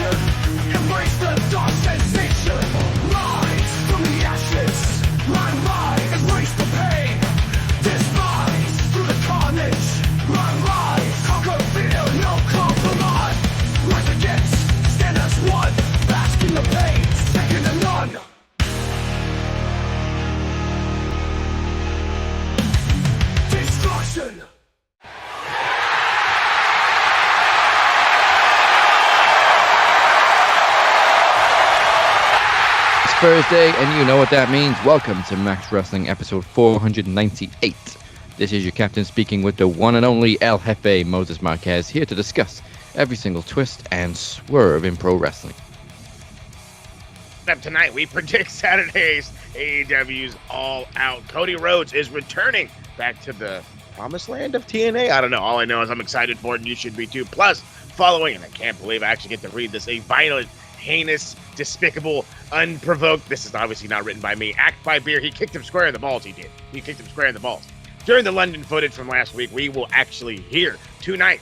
Embrace the dark sensation. Rise from the ashes. Line by, embrace the pain. Despise through the carnage. Rise, conquer fear, no compromise. Rise against, stand as one. Bask in the pain, second to none. Destruction. Thursday, and you know what that means. Welcome to Max Wrestling episode 498. This is your captain speaking with the one and only El Jefe Moses Marquez, here to discuss every single twist and swerve in pro wrestling. Up tonight, we predict Saturday's AEW's All Out. Cody Rhodes is returning back to the promised land of TNA. I don't know. All I know is I'm excited for it, and you should be too. Plus, following, and I can't believe I actually get to read this, a violent, heinous, despicable, unprovoked, this is obviously not written by me, act by Beer. He kicked him square in the balls, he did. He kicked him square in the balls. During the London footage from last week, we will actually hear tonight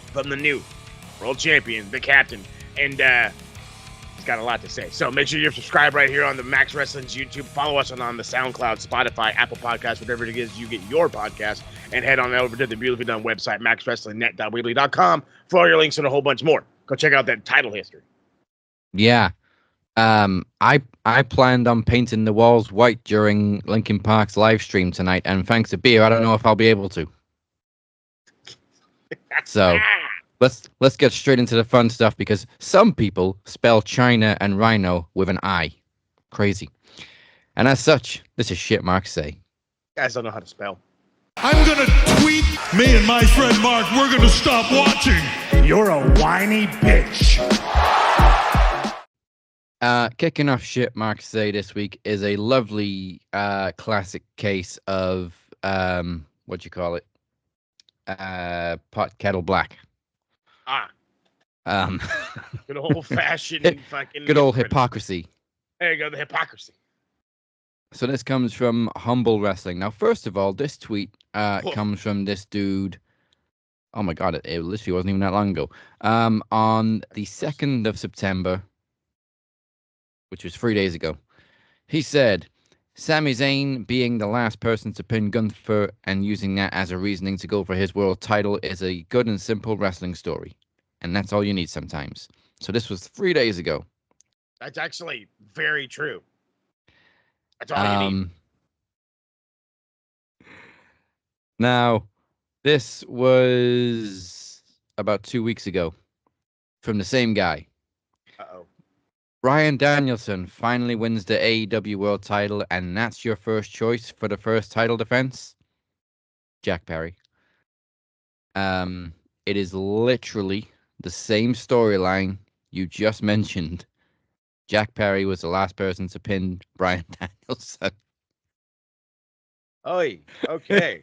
from the new world champion, the captain, and he's got a lot to say. So make sure you're subscribed right here on the Max Wrestling's YouTube. Follow us on the SoundCloud, Spotify, Apple Podcasts, whatever it is you get your podcast, and head on over to the beautifully done website, maxwrestlingnet.weebly.com, for all your links and a whole bunch more. Go check out that title history. Yeah. I planned on painting the walls white during Linkin Park's live stream tonight, and thanks to Beer, I don't know if I'll be able to. So let's get straight into the fun stuff, because some people spell China and Rhino with an I. Crazy. And as such, this is shit Mark say. You guys don't know how to spell. I'm gonna tweet me and my friend Mark. We're gonna stop watching. You're a whiny bitch. Kicking off shit Mark say this week is a lovely classic case of what you call it, pot kettle black. Good old fashioned fucking good old hypocrisy. There you go, the hypocrisy. So this comes from Humble Wrestling. Now, first of all, this tweet comes from this dude. Oh my god, it literally wasn't even that long ago. On the 2nd of September, which was 3 days ago, he said, Sami Zayn being the last person to pin Gunther and using that as a reasoning to go for his world title is a good and simple wrestling story. And that's all you need sometimes. So this was 3 days ago. That's actually very true. That's all you need. Now, this was about 2 weeks ago from the same guy. Uh-oh. Bryan Danielson finally wins the AEW World title, and that's your first choice for the first title defense? Jack Perry. It is literally the same storyline you just mentioned. Jack Perry was the last person to pin Bryan Danielson. Oy, okay.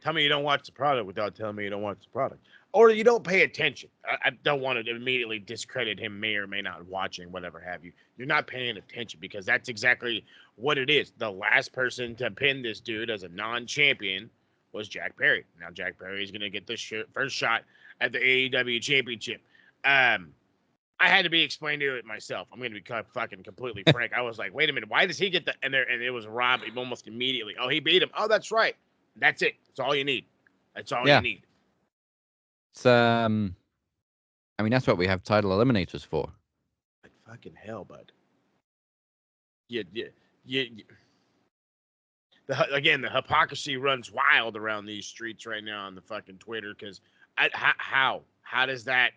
Tell me you don't watch the product without telling me you don't watch the product. Or you don't pay attention. I don't want to immediately discredit him, may or may not watching, whatever have you. You're not paying attention, because that's exactly what it is. The last person to pin this dude as a non-champion was Jack Perry. Now Jack Perry is going to get the first shot at the AEW Championship. I had to be explained to it myself. I'm going to be fucking completely frank. I was like, wait a minute, why does he get the... And it was Rob almost immediately. Oh, he beat him. Oh, that's right. That's it. That's all you need. That's all you need. It's, I mean, that's what we have title eliminators for. Like fucking hell, bud. The hypocrisy runs wild around these streets right now on the fucking Twitter, because how does that...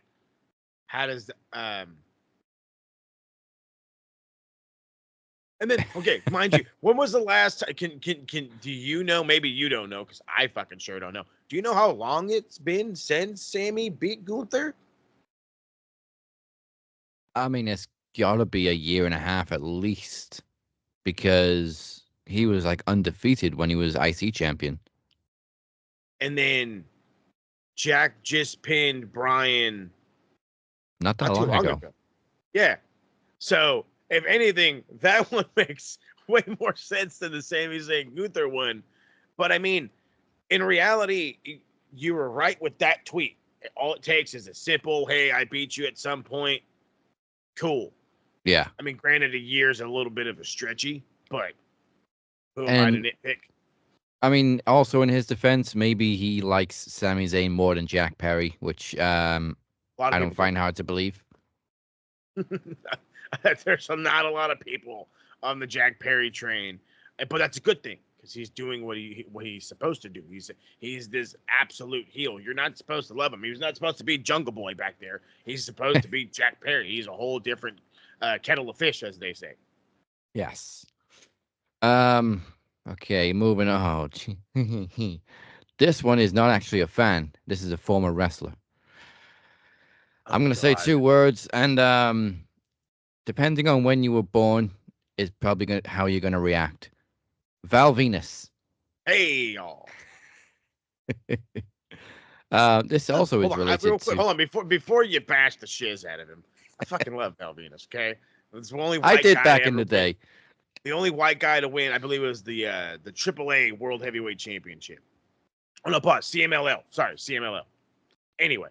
And then, okay, mind you, when was the last time, do you know, maybe you don't know, because I fucking sure don't know. Do you know how long it's been since Sammy beat Gunther? I mean, it's gotta be a year and a half at least, because he was like undefeated when he was IC champion. And then Jack just pinned Bryan not too long ago. Yeah. So, if anything, that one makes way more sense than the Sami Zayn Gunther one. But I mean, in reality, you were right with that tweet. All it takes is a simple, hey, I beat you at some point. Cool. Yeah. I mean, granted, a year is a little bit of a stretchy, but who am I to nitpick? I mean, also in his defense, maybe he likes Sami Zayn more than Jack Perry, which I don't find hard to believe. There's not a lot of people on the Jack Perry train, but that's a good thing because he's doing what he's supposed to do. He's this absolute heel. You're not supposed to love him. He was not supposed to be Jungle Boy back there. He's supposed to be Jack Perry. He's a whole different kettle of fish, as they say. Yes. Okay, moving on. This one is not actually a fan. This is a former wrestler. I'm going to say 2 words, and depending on when you were born, is probably how you're going to react. Val Venus. Hey, y'all. This also is related real quick, to... Hold on, before you bash the shiz out of him, I fucking love Val Venus, okay? It's the only I white did guy back to in the ever day. The only white guy to win, I believe, was the AAA World Heavyweight Championship. Oh no, pause. CMLL. Sorry, CMLL. Anyway,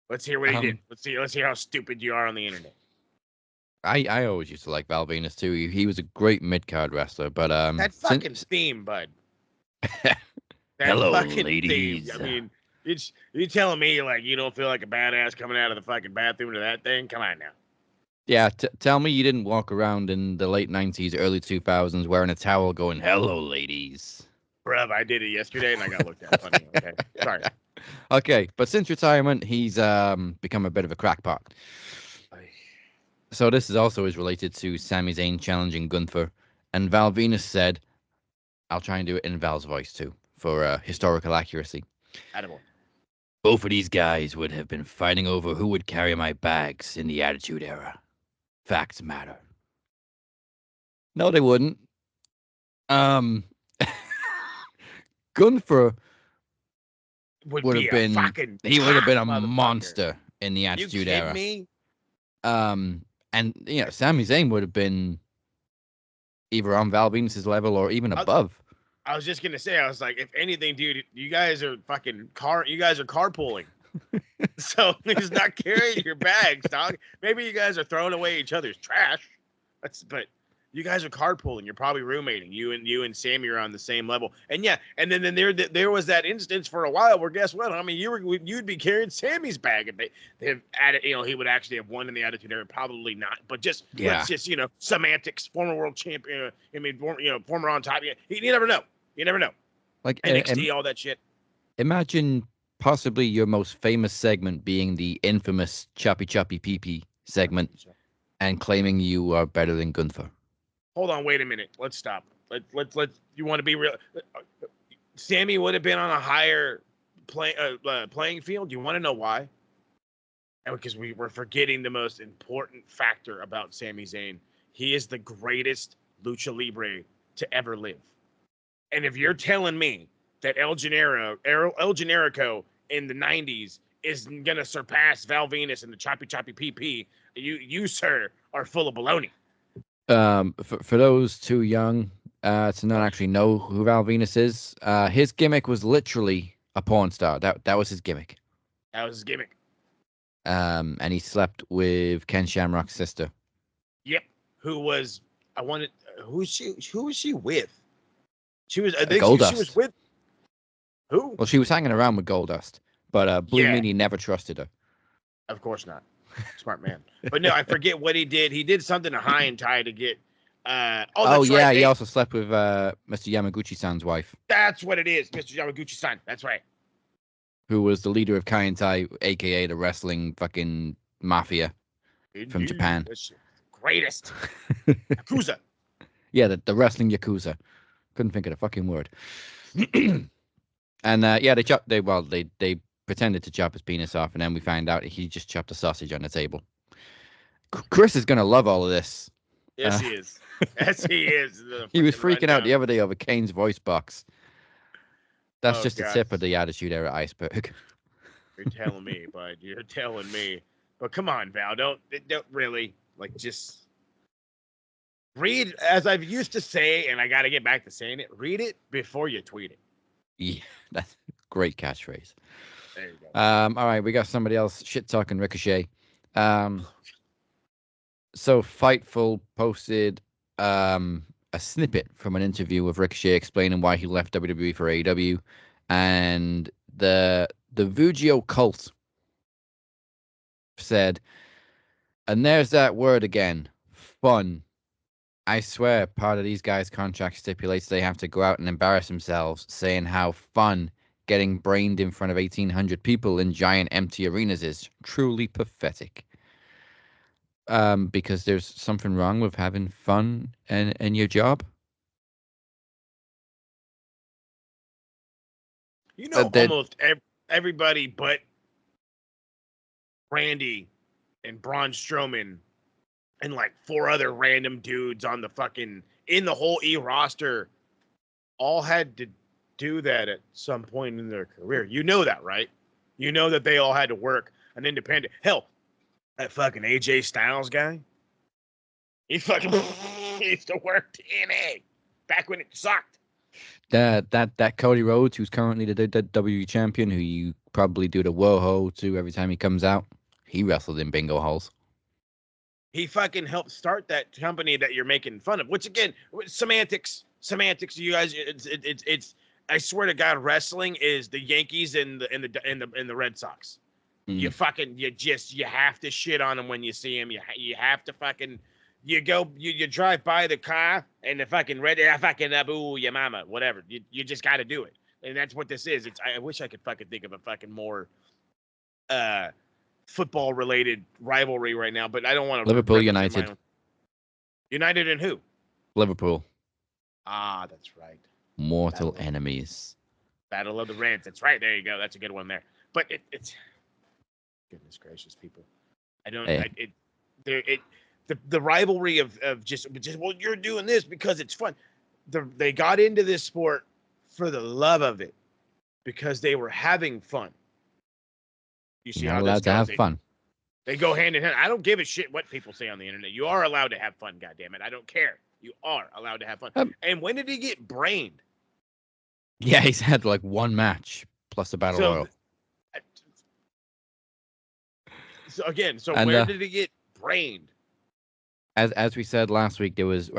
let's hear what he did. Let's hear how stupid you are on the internet. I always used to like Val Venus too. He was a great mid-card wrestler, but that fucking theme, bud. That Hello, fucking ladies. Theme. I mean, you telling me like you don't feel like a badass coming out of the fucking bathroom to that thing? Come on now. Yeah, tell me you didn't walk around in the late 90s, early 2000s wearing a towel going, hello, ladies. Bruv, I did it yesterday and I got looked at funny. Okay, sorry. Okay, but since retirement, he's become a bit of a crackpot. So this is related to Sami Zayn challenging Gunther. And Val Venus said, I'll try and do it in Val's voice too, for historical accuracy. Attaboy. Both of these guys would have been fighting over who would carry my bags in the Attitude Era. Facts matter. No, they wouldn't. Gunther would have been a monster in the Attitude Era. You kidding me? And Sami Zayn would have been either on Val Venus's level or even above. I was just gonna say, I was like, if anything, dude, you guys are carpooling. So he's not carrying your bags, dog. Maybe you guys are throwing away each other's trash. But you guys are carpooling. You're probably roommating. You and Sammy are on the same level. And yeah, and then there was that instance for a while where guess what? I mean, you'd be carrying Sammy's bag if they have added. He would actually have won in the Attitude Era. Probably not. But let's just semantics. Former world champion. I mean, former on top. You never know. You never know. Like NXT, all that shit. Imagine possibly your most famous segment being the infamous Choppy Choppy Pee Pee segment, and claiming you are better than Gunther. Hold on, wait a minute. Let's stop. Let's. You want to be real? Sammy would have been on a higher playing field. You want to know why? And because we're forgetting the most important factor about Sami Zayn. He is the greatest lucha libre to ever live. And if you're telling me that El Generico in the 90s is going to surpass Val Venus in the Choppy Choppy PP, you, sir, are full of baloney. For those too young to not actually know who Val Venus is, his gimmick was literally a porn star. That was his gimmick. That was his gimmick. And he slept with Ken Shamrock's sister. Yep. Who was she with? She was, I think Goldust. she was with who? Well, she was hanging around with Goldust, but Blue Meanie never trusted her. Of course not. Smart man. But no, I forget what he did. He did something to High and Tie to get. Right. He also slept with Mr. Yamaguchi-san's wife. That's what it is, Mr. Yamaguchi-san. That's right. Who was the leader of Kai and Tai, aka the wrestling fucking mafia from Japan. Greatest. Yakuza. Yeah, the wrestling Yakuza. Couldn't think of the fucking word. And they pretended to chop his penis off, and then we find out he just chopped a sausage on the table. Chris is gonna love all of this. Yes, he is. Yes, he is. He was freaking out the other day over Kane's voice box. That's just the tip of the Attitude Era iceberg. You're telling me, bud. You're telling me. But come on, Val. Don't really just read, as I've used to say, and I got to get back to saying it. Read it before you tweet it. Yeah, that's a great catchphrase. There you go. All right, we got somebody else shit talking Ricochet. So Fightful posted a snippet from an interview with Ricochet explaining why he left WWE for AEW, and the Vugio cult said, and there's that word again, fun. I swear, part of these guys' contract stipulates they have to go out and embarrass themselves, saying how fun getting brained in front of 1,800 people in giant empty arenas is. Truly pathetic. Because there's something wrong with having fun in your job. You know, That almost everybody but Randy and Braun Strowman and like 4 other random dudes on the fucking in the whole E roster all had to do that at some point in their career. You know that, right? You know that they all had to work an independent. Hell, that fucking AJ Styles guy, he fucking he used to work TNA back when it sucked. that Cody Rhodes, who's currently the WWE champion, who you probably do the whoa-ho to every time he comes out, he wrestled in bingo halls. He fucking helped start that company that you're making fun of. Which again, semantics. You guys, it's. I swear to God, wrestling is the Yankees and the Red Sox. You fucking you have to shit on them when you see them. You have to fucking you drive by the car and the fucking red fucking boo your mama whatever. You just got to do it, and that's what this is. I wish I could fucking think of a fucking more football related rivalry right now, but I don't want to. Liverpool United. United and who? Liverpool. Ah, that's right. Mortal enemies. Battle of the Reds. That's right. There you go. That's a good one there. But it's goodness gracious, people. I don't. Hey. The rivalry of just well, you're doing this because it's fun. They got into this sport for the love of it because they were having fun. You see You're how not this allowed to goes? have fun. They go hand in hand. I don't give a shit what people say on the internet. You are allowed to have fun, goddammit. I don't care. You are allowed to have fun. And when did he get brained? Yeah, he's had like one match plus a battle royal. So again, And, where did he get brained? As we said last week, there was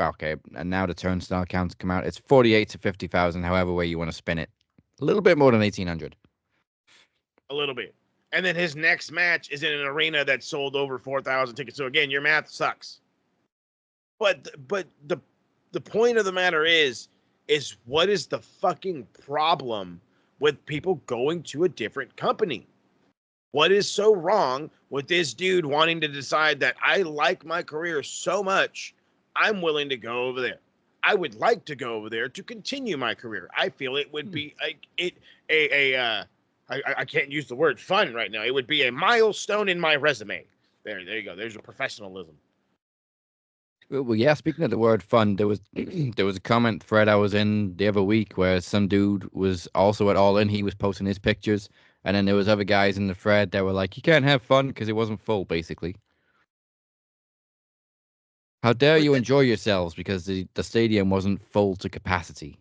and now the turnstile counts come out. It's 48 to 50,000, however way you want to spin it. A little bit more than 1,800. A little bit. And then his next match is in an arena that sold over 4,000 tickets. So again, your math sucks. But the point of the matter is what is the fucking problem with people going to a different company? What is so wrong with this dude wanting to decide that I like my career so much, I'm willing to go over there. I would like to go over there to continue my career. I feel it would be I can't use the word fun right now. It would be a milestone in my resume. There you go. There's a professionalism. Well, yeah. Speaking of the word fun, there was a comment thread I was in the other week where some dude was also at All In. He was posting his pictures, and then there was other guys in the thread that were like, "You can't have fun because it wasn't full." Basically, how dare you enjoy yourselves because the stadium wasn't full to capacity?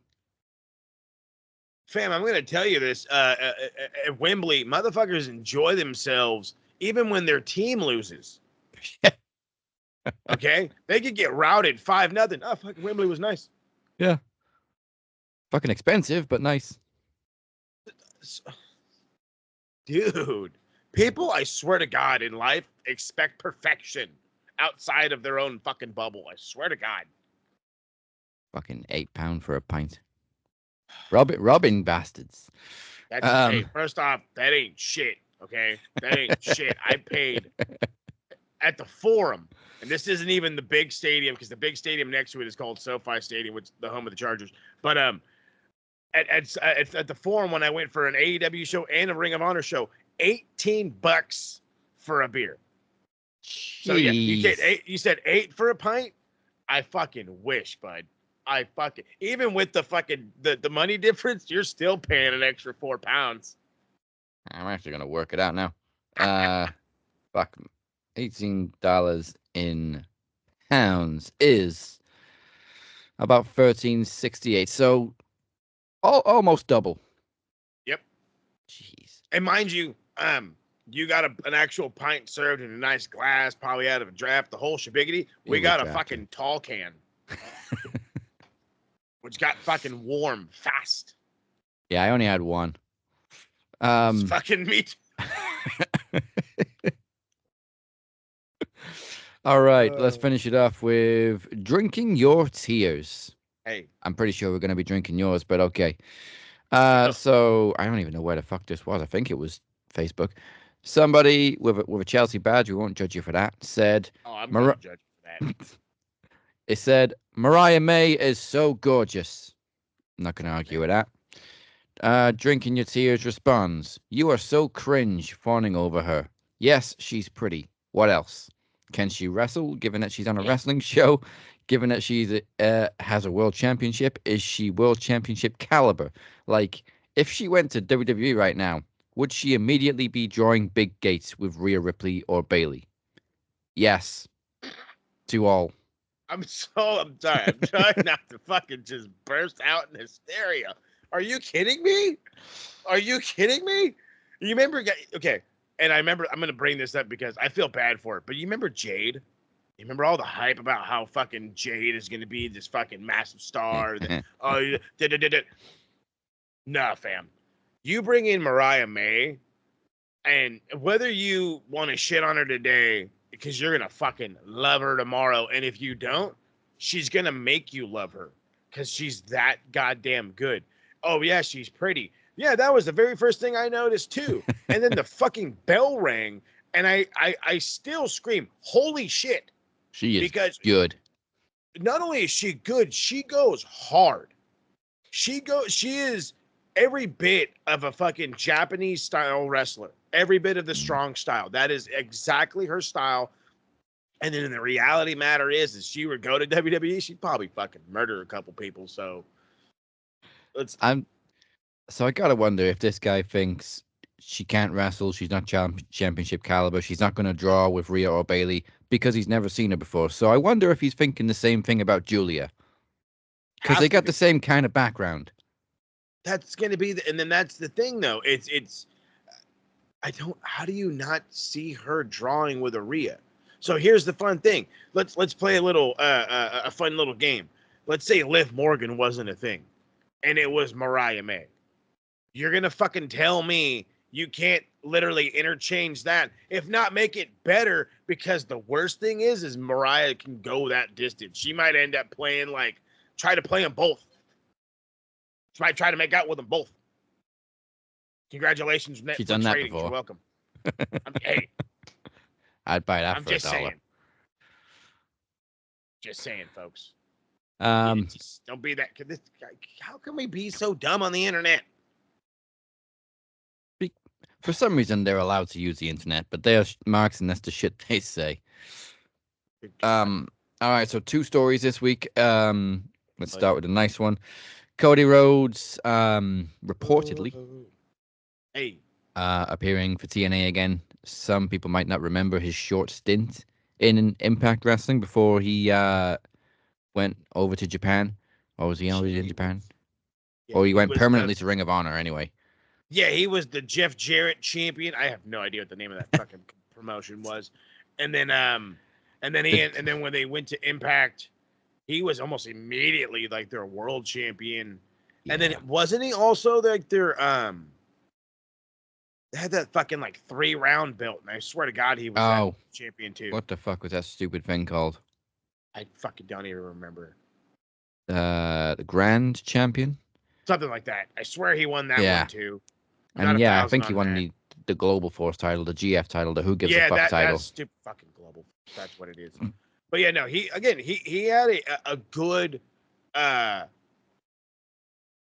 Fam, I'm going to tell you this. At Wembley, motherfuckers enjoy themselves even when their team loses. Okay? They could get routed 5-0. Oh, fucking Wembley was nice. Yeah. Fucking expensive, but nice. Dude, people, I swear to God, in life expect perfection outside of their own fucking bubble. I swear to God. Fucking £8 for a pint. Robbing bastards. That's hey, first off, that ain't shit. Okay, that ain't shit. I paid at the Forum, and this isn't even the big stadium because the big stadium next to it is called SoFi Stadium, which is the home of the Chargers. But at the Forum when I went for an AEW show and a Ring of Honor show, $18 for a beer. Jeez. So yeah, you said 8 for a pint. I fucking wish, bud. I fucking even with the fucking the money difference, you're still paying an extra £4. I'm actually gonna work it out now. Fuck, $18 in pounds is about $13.68. So almost double. Yep. Jeez. And mind you, you got an actual pint served in a nice glass, probably out of a draft, the whole shabiggity. We got a fucking tall can, which got fucking warm fast. Yeah, I only had one. It's fucking meat. All right, let's finish it off with drinking your tears. Hey, I'm pretty sure we're going to be drinking yours, but okay. So I don't even know where the fuck this was. I think it was Facebook. Somebody with a Chelsea badge, we won't judge you for that, said, I'm going to judge you for that. it said, Mariah May is so gorgeous. I'm not going to argue with that. Drinking Your Tears responds, you are so cringe fawning over her. Yes, she's pretty. What else? Can she wrestle, given that she's on a wrestling show? Given that she's has a world championship, is she world championship caliber? Like, if she went to WWE right now, would she immediately be drawing big gates with Rhea Ripley or Bayley? Yes. To all. I'm sorry. I'm trying not to fucking just burst out in hysteria. Are you kidding me? Are you kidding me? You remember? Okay. And I'm going to bring this up because I feel bad for it. But you remember Jade? You remember all the hype about how fucking Jade is going to be this fucking massive star? Nah, fam. You bring in Mariah May, and whether you want to shit on her today because you're going to fucking love her tomorrow, and if you don't, she's going to make you love her because she's that goddamn good. Oh, yeah, she's pretty. Yeah, that was the very first thing I noticed, too. And then the fucking bell rang, and I still scream, holy shit. She is good. Not only is she good, she goes hard. She is every bit of a fucking Japanese style wrestler. Every bit of the strong style. That is exactly her style. And then the reality matter is she would go to WWE, she'd probably fucking murder a couple people. So I gotta wonder if this guy thinks she can't wrestle, she's not championship caliber, she's not going to draw with Rhea or Bayley because he's never seen her before. So I wonder if he's thinking the same thing about Giulia. Because they got the same kind of background. That's going to be and then that's the thing though. How do you not see her drawing with a Rhea? So here's the fun thing. Let's play a little a fun little game. Let's say Liv Morgan wasn't a thing and it was Mariah May. You're going to fucking tell me you can't literally interchange that, if not make it better, because the worst thing is Mariah can go that distance. She might end up try to play them both. She might try to make out with them both. Congratulations, Netflix. She's done that ratings. before. You're welcome. Hey, I'd buy that I'm for just $1. saying. Just saying, folks. Just don't be that. How can we be so dumb on the internet? For some reason, they're allowed to use the internet, but they are marks, and that's the shit they say. All right, so 2 stories this week. Let's start with a nice one. Cody Rhodes, reportedly, appearing for TNA again. Some people might not remember his short stint in Impact Wrestling before he went over to Japan. Or was he already in Japan? Yeah, or he went permanently to Ring of Honor anyway. Yeah, he was the Jeff Jarrett champion. I have no idea what the name of that fucking promotion was. And then when they went to Impact, he was almost immediately like their world champion. Yeah. And then wasn't he also like their they had that fucking like 3-round belt, and I swear to God he was that champion too. What the fuck was that stupid thing called? I fucking don't even remember. The Grand Champion? Something like that. I swear he won that one too. And yeah, I think he won the Global Force title, the GF title, the Who Gives a Fuck title. That's stupid fucking Global Force. That's what it is. But yeah, no, he had a good I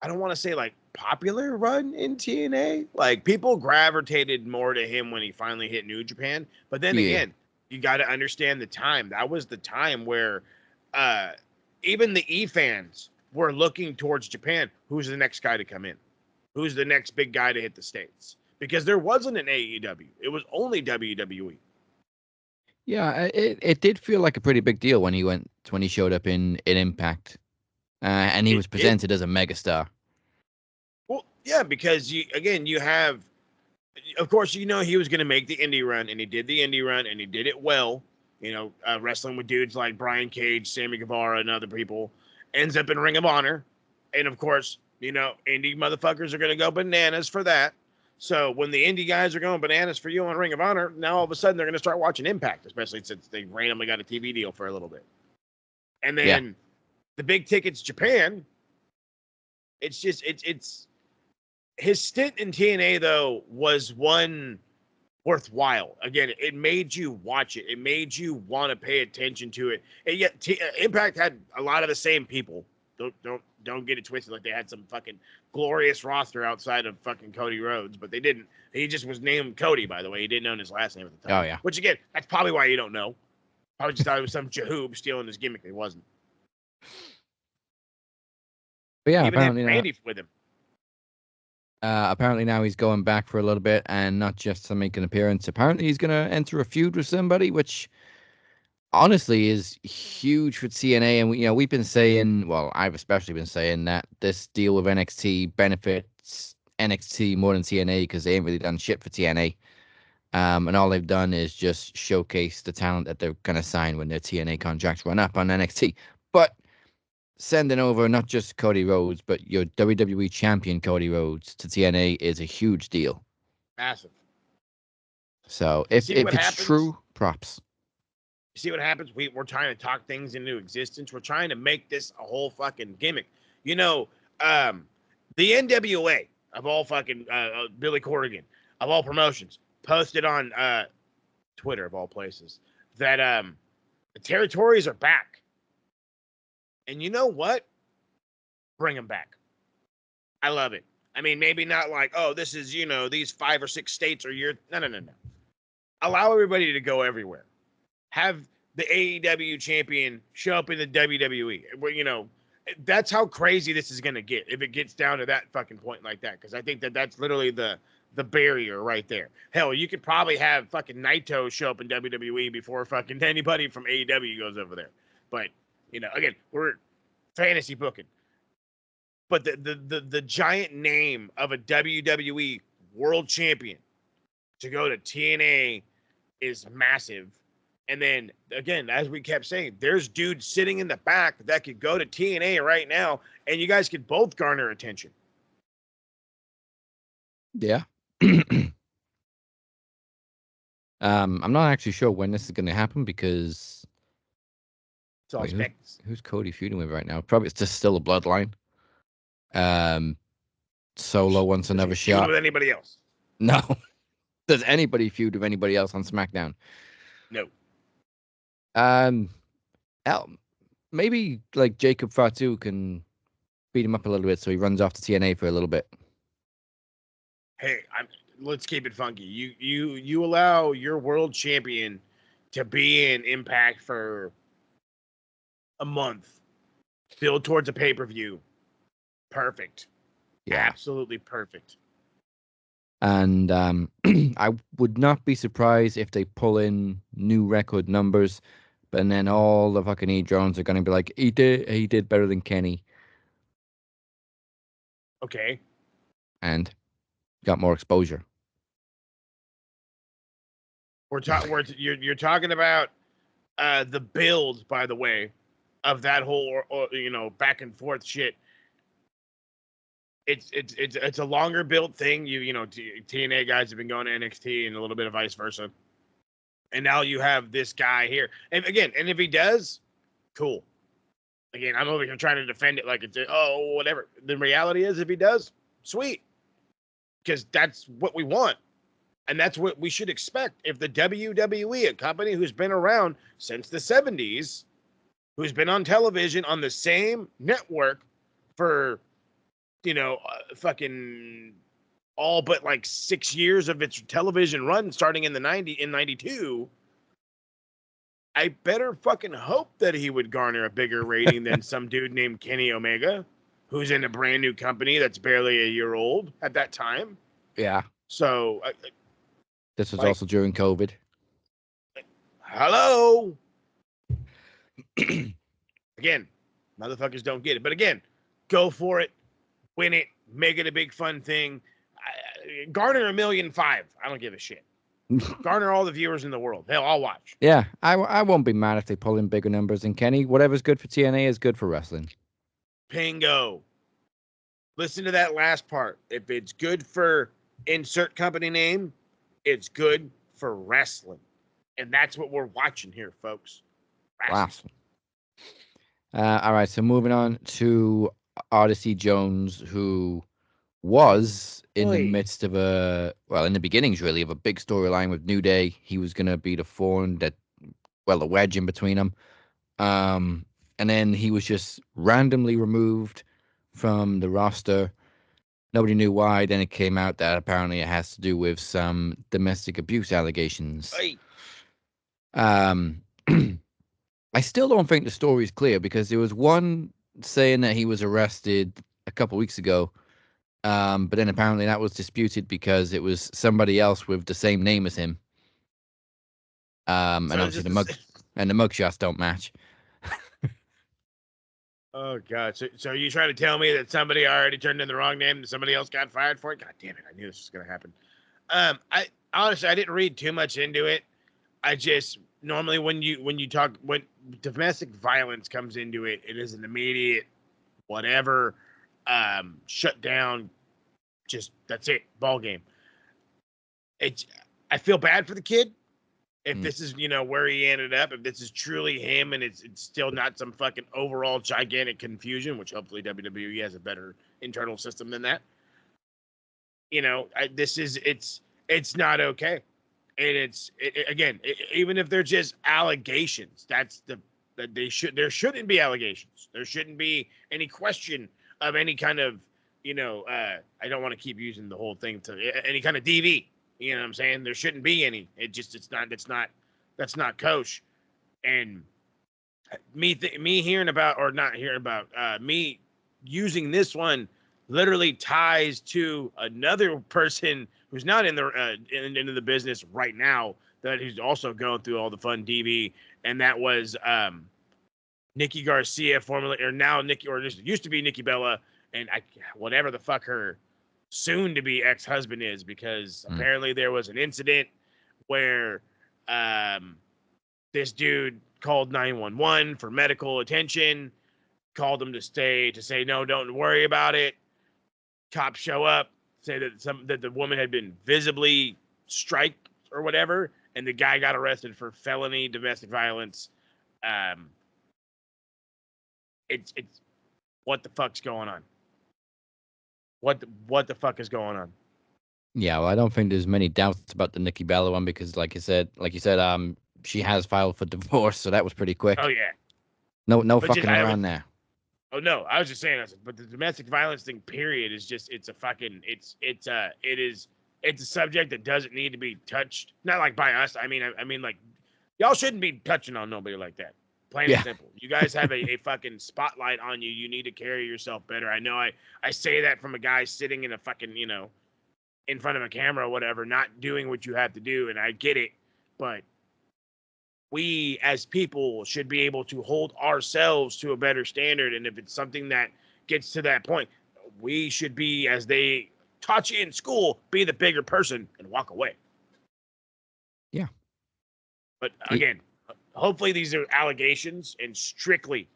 don't want to say like popular run in TNA. Like people gravitated more to him when he finally hit New Japan. But then again, you got to understand the time. That was the time where even the E fans were looking towards Japan. Who's the next guy to come in? Who's the next big guy to hit the States? Because there wasn't an AEW. It was only WWE. Yeah, it did feel like a pretty big deal when he showed up in Impact. And he was presented as a megastar. Well, yeah, because you have of course, he was going to make the indie run, and he did the indie run, and he did it well. Wrestling with dudes like Brian Cage, Sammy Guevara, and other people. Ends up in Ring of Honor, and of course, indie motherfuckers are going to go bananas for that. So when the indie guys are going bananas for you on Ring of Honor, now all of a sudden they're going to start watching Impact, especially since they randomly got a TV deal for a little bit. And then the big tickets, Japan. It's just it's his stint in TNA though was one worthwhile. Again, it made you watch it. It made you want to pay attention to it. And yet, Impact had a lot of the same people. Don't get it twisted. Like they had some fucking glorious roster outside of fucking Cody Rhodes, but they didn't. He just was named Cody, by the way. He didn't know his last name at the time. Oh yeah. Which again, that's probably why you don't know. Probably just thought it was some Jahoob stealing his gimmick. It wasn't. But yeah, He even apparently had Randy with him. Apparently now he's going back for a little bit, and not just to make an appearance. Apparently he's going to enter a feud with somebody, which honestly is huge for TNA. And we've been saying, well, I've especially been saying that this deal with NXT benefits NXT more than TNA because they ain't really done shit for TNA. And all they've done is just showcase the talent that they're going to sign when their TNA contracts run up on NXT. But sending over not just Cody Rhodes, but your WWE champion Cody Rhodes to TNA is a huge deal. Massive. So if See what it's happens? true, props. You see what happens? We're trying to talk things into existence. We're trying to make this a whole fucking gimmick. The NWA of all fucking Billy Corrigan of all promotions posted on Twitter of all places that the territories are back. And you know what? Bring them back. I love it. I mean, maybe not like, oh, this is, these 5 or 6 states or you're no. Allow everybody to go everywhere. Have the AEW champion show up in the WWE. Where, that's how crazy this is going to get if it gets down to that fucking point like that. Because I think that's literally the barrier right there. Hell, you could probably have fucking Naito show up in WWE before fucking anybody from AEW goes over there. But, again, we're fantasy booking. But the giant name of a WWE world champion to go to TNA is massive. And then, again, as we kept saying, there's dudes sitting in the back that could go to TNA right now, and you guys could both garner attention. Yeah. I'm not actually sure when this is going to happen because who's Cody feuding with right now? Probably it's just still a bloodline. Solo wants another shot. With anybody else? No. Does anybody feud with anybody else on SmackDown? No. Maybe like Jacob Fatu can beat him up a little bit so he runs off to TNA for a little bit. Hey, let's keep it funky. You allow your world champion to be in Impact for a month, build towards a pay-per-view. Perfect. Yeah. Absolutely perfect. And I would not be surprised if they pull in new record numbers, but then all the fucking E-Drones are going to be like, he did better than Kenny. Okay. And got more exposure. You're talking about the build, by the way, of that whole back and forth shit. It's a longer build thing. TNA guys have been going to NXT and a little bit of vice versa, and now you have this guy here. And again, if he does, cool. Again, I'm over here trying to defend it like it's whatever. The reality is, if he does, sweet, because that's what we want. And that's what we should expect. If the WWE, a company who's been around since the 70s, who's been on television on the same network for, fucking all but like 6 years of its television run starting in 92, I better fucking hope that he would garner a bigger rating than some dude named Kenny Omega, who's in a brand new company that's barely a year old at that time. Yeah. So... this was also during COVID. Hello. Again, motherfuckers don't get it. But again, go for it. Win it. Make it a big fun thing. garner 1.5 million. I don't give a shit. Garner all the viewers in the world. They'll all watch. Yeah, I won't be mad if they pull in bigger numbers. And Kenny, whatever's good for TNA is good for wrestling. Pingo. Listen to that last part. If it's good for insert company name, it's good for wrestling. And that's what we're watching here, folks. Wrestling. All right, so moving on to Odyssey Jones, who was in the midst of in the beginnings, really, of a big storyline with New Day. He was going to be the thorn the wedge in between them. And then he was just randomly removed from the roster. Nobody knew why. Then it came out that apparently it has to do with some domestic abuse allegations. Hey. I still don't think the story is clear because there was one saying that he was arrested a couple weeks ago, but then apparently that was disputed because it was somebody else with the same name as him. And obviously the mugshots don't match. Oh God! So are you trying to tell me that somebody already turned in the wrong name and somebody else got fired for it? God damn it! I knew this was gonna happen. I honestly I didn't read too much into it. I just normally when domestic violence comes into it, it is an immediate whatever shut down. Just that's it, ball game. I feel bad for the kid. If this is, where he ended up, if this is truly him and it's still not some fucking overall gigantic confusion, which hopefully WWE has a better internal system than that. It's not okay. And again, even if they're just allegations, there shouldn't be allegations. There shouldn't be any question of any kind of, I don't want to keep using the whole thing to any kind of DV. You know what I'm saying? There shouldn't be any. That's not kosher. And me hearing about, or not hearing about, me using this one literally ties to another person who's not in the into the business right now, that he's also going through all the fun DV, and that was Nikki Garcia, formerly or now Nikki, or just used to be Nikki Bella, and whatever the fuck her soon-to-be ex-husband is, because apparently there was an incident where this dude called 911 for medical attention, called them to say no, don't worry about it. Cops show up, say that the woman had been visibly striked or whatever, and the guy got arrested for felony domestic violence. It's what the fuck's going on? What the fuck is going on? Yeah, well, I don't think there's many doubts about the Nikki Bella one because, like you said, she has filed for divorce, so that was pretty quick. Oh yeah. No fucking around there. Oh no, I was just saying, but the domestic violence thing, period, is just it's a subject that doesn't need to be touched. Not like by us. I mean like y'all shouldn't be touching on nobody like that. Plain and simple. You guys have a fucking spotlight on you. You need to carry yourself better. I know I say that from a guy sitting in a fucking, in front of a camera or whatever, not doing what you have to do, and I get it, but we as people should be able to hold ourselves to a better standard, and if it's something that gets to that point, we should be, as they taught you in school, be the bigger person and walk away. Yeah. But again, hopefully these are allegations and strictly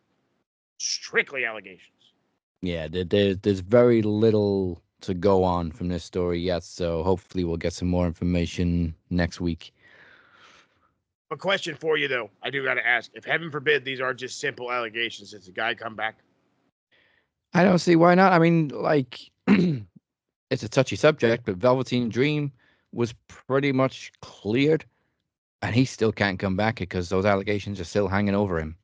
allegations. Yeah, there's very little to go on from this story yet, so hopefully we'll get some more information next week. A question for you, though, I do got to ask. If heaven forbid these are just simple allegations, does the guy come back? I don't see why not. I mean, like, it's a touchy subject, but Velveteen Dream was pretty much cleared, and he still can't come back because those allegations are still hanging over him.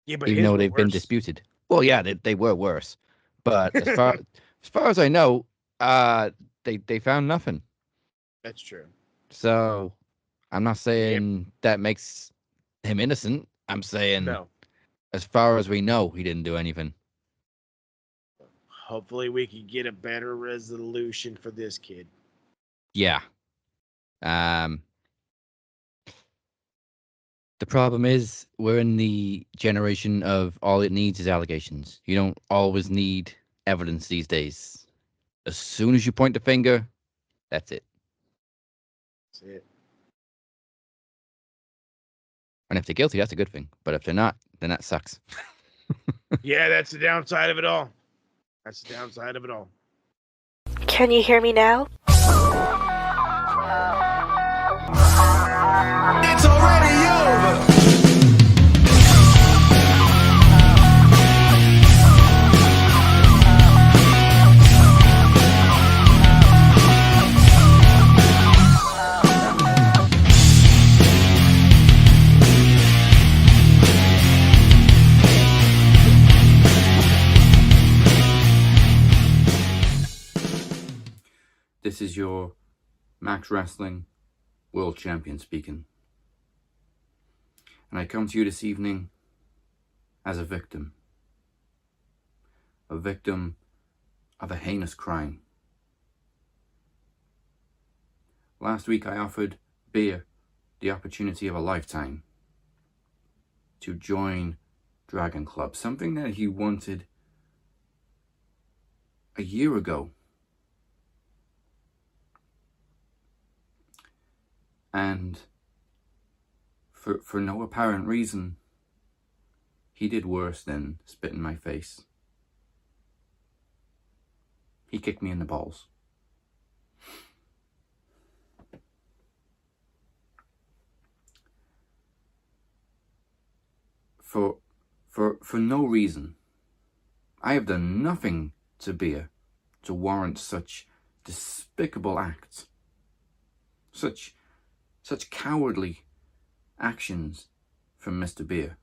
Yeah, but even though they've been disputed. Well, yeah, they were worse. But as far as I know, they found nothing. That's true. So I'm not saying that makes him innocent. I'm saying, as far as we know, he didn't do anything. Hopefully we can get a better resolution for this kid. Yeah. The problem is we're in the generation of all it needs is allegations. You don't always need evidence these days. As soon as you point the finger, That's it. That's it. And if they're guilty, that's a good thing. But if they're not, then that sucks. Yeah, that's the downside of it all. That's the downside of it all. Can you hear me now? It's already over. This is your Max Wrestling World Champion speaking. And I come to you this evening as a victim. A victim of a heinous crime. Last week I offered Beer the opportunity of a lifetime to join Dragon Club. Something that he wanted a year ago. And for no apparent reason, he did worse than spit in my face. He kicked me in the balls. For no reason. I have done nothing to Beer to warrant such despicable acts. Such cowardly actions from Mr. Beer.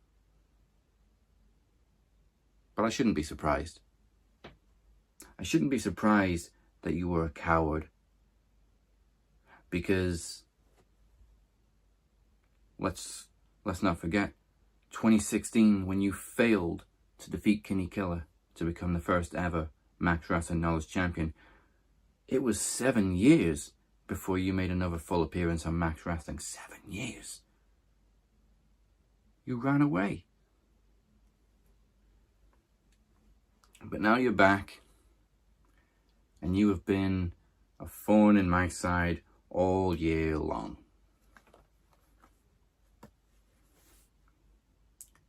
But I shouldn't be surprised. I shouldn't be surprised that you were a coward. Because let's not forget 2016 when you failed to defeat Kenny Killer to become the first ever Max Wrestling Knowledge Champion. It was 7 years before you made another full appearance on Max Wrestling. 7 years. You ran away. But now you're back. And you have been a thorn in my side all year long.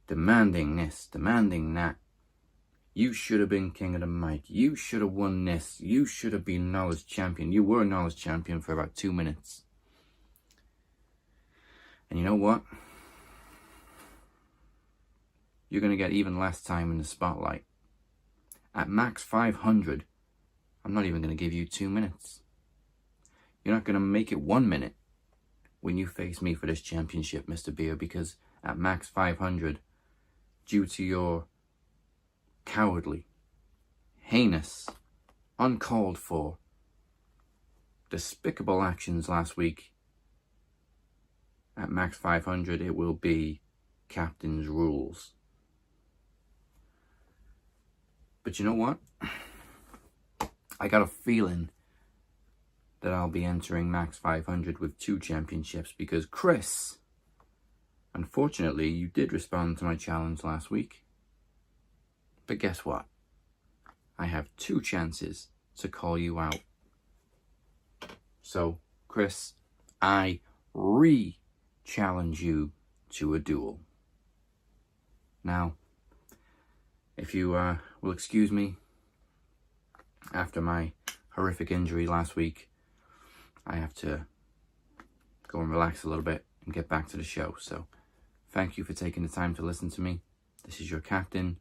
Demanding this, demanding that. You should have been king of the mic. You should have won this. You should have been knowledge champion. You were knowledge champion for about 2 minutes. And you know what? You're going to get even less time in the spotlight. At max 500, I'm not even going to give you 2 minutes. You're not going to make it 1 minute when you face me for this championship, Mr. Beer, because at max 500, due to your cowardly, heinous, uncalled for, despicable actions last week, at max 500 it will be captain's rules. But you know what? I got a feeling that I'll be entering max 500 with 2 championships because Chris, unfortunately, you did respond to my challenge last week. But guess what? I have 2 chances to call you out. So, Chris, I re-challenge you to a duel. Now, if you will excuse me, after my horrific injury last week, I have to go and relax a little bit and get back to the show. So, thank you for taking the time to listen to me. This is your captain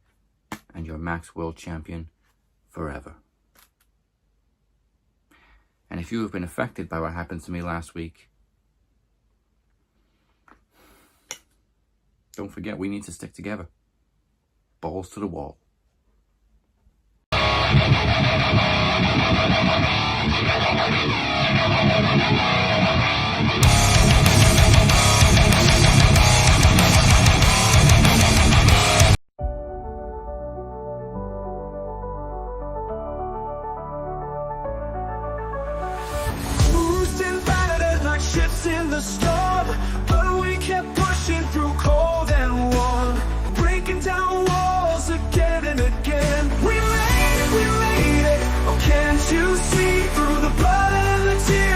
and your Max World Champion forever. And if you have been affected by what happened to me last week, don't forget we need to stick together. Balls to the wall. Ships in the storm, but we kept pushing through cold and warm, breaking down walls again and again. We made it, oh can't you see, through the blood and the tears.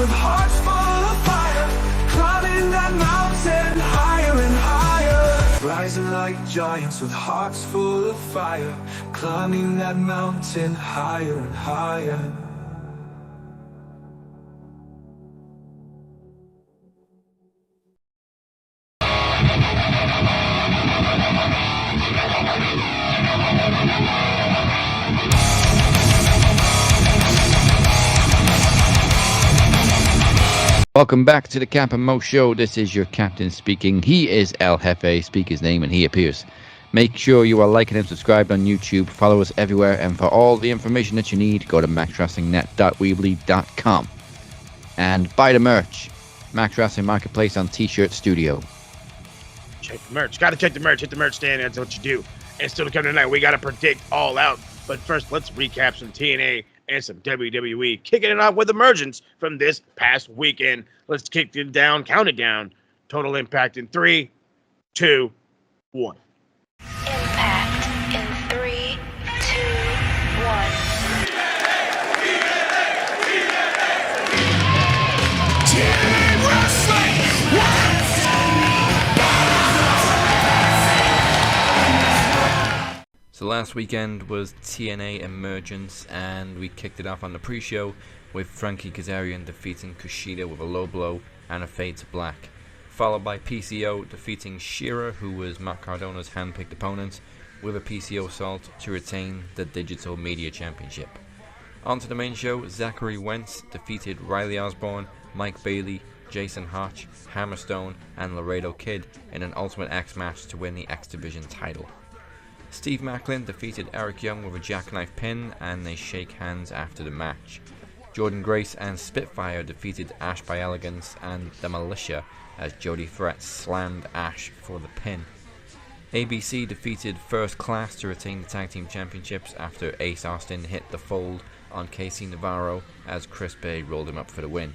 with hearts full of fire, climbing that mountain higher and higher. Rising like giants with hearts full of fire, climbing that mountain higher and higher. Welcome back to the Cap and Mo Show. This is your captain speaking. He is El Jefe. Speak his name and he appears. Make sure you are liking and subscribed on YouTube. Follow us everywhere. And for all the information that you need, go to maxwrestlingnet.weebly.com. And buy the merch. Max Wrestling Marketplace on T-Shirt Studio. Check the merch. Got to check the merch. Hit the merch stand. That's what you do. And still to come tonight, we got to predict All Out. But first, let's recap some TNA and some WWE. Kicking it off with emergence from this past weekend. Let's kick it down, count it down. Total Impact in 3, 2, 1. Impact in 3, 2, 1. So last weekend was TNA Emergence, and we kicked it off on the pre-show with Frankie Kazarian defeating Kushida with a low blow and a fade to black, followed by PCO defeating Shira, who was Matt Cardona's hand-picked opponent, with a PCO assault to retain the Digital Media Championship. On to the main show, Zachary Wentz defeated Riley Osborne, Mike Bailey, Jason Hotch, Hammerstone, and Laredo Kid in an Ultimate X match to win the X Division title. Steve Macklin defeated Eric Young with a jackknife pin, and they shake hands after the match. Jordan Grace and Spitfire defeated Ash by Elegance and the Militia as Jody Threat slammed Ash for the pin. ABC defeated First Class to retain the Tag Team Championships after Ace Austin hit the fold on Casey Navarro as Chris Bay rolled him up for the win.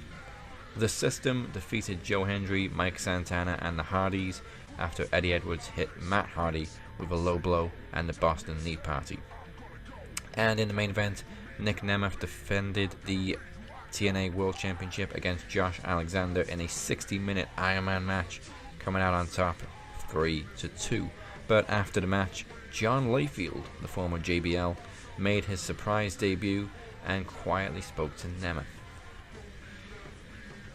The System defeated Joe Hendry, Mike Santana, and the Hardys after Eddie Edwards hit Matt Hardy with a low blow and the Boston Knee Party. And in the main event, Nick Nemeth defended the TNA World Championship against Josh Alexander in a 60-minute Iron Man match, coming out on top 3-2. But after the match, John Layfield, the former JBL, made his surprise debut and quietly spoke to Nemeth.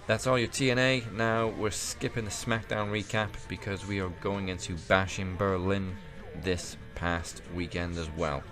That's all your TNA. Now we're skipping the SmackDown recap because we are going into Bash in Berlin this past weekend as well.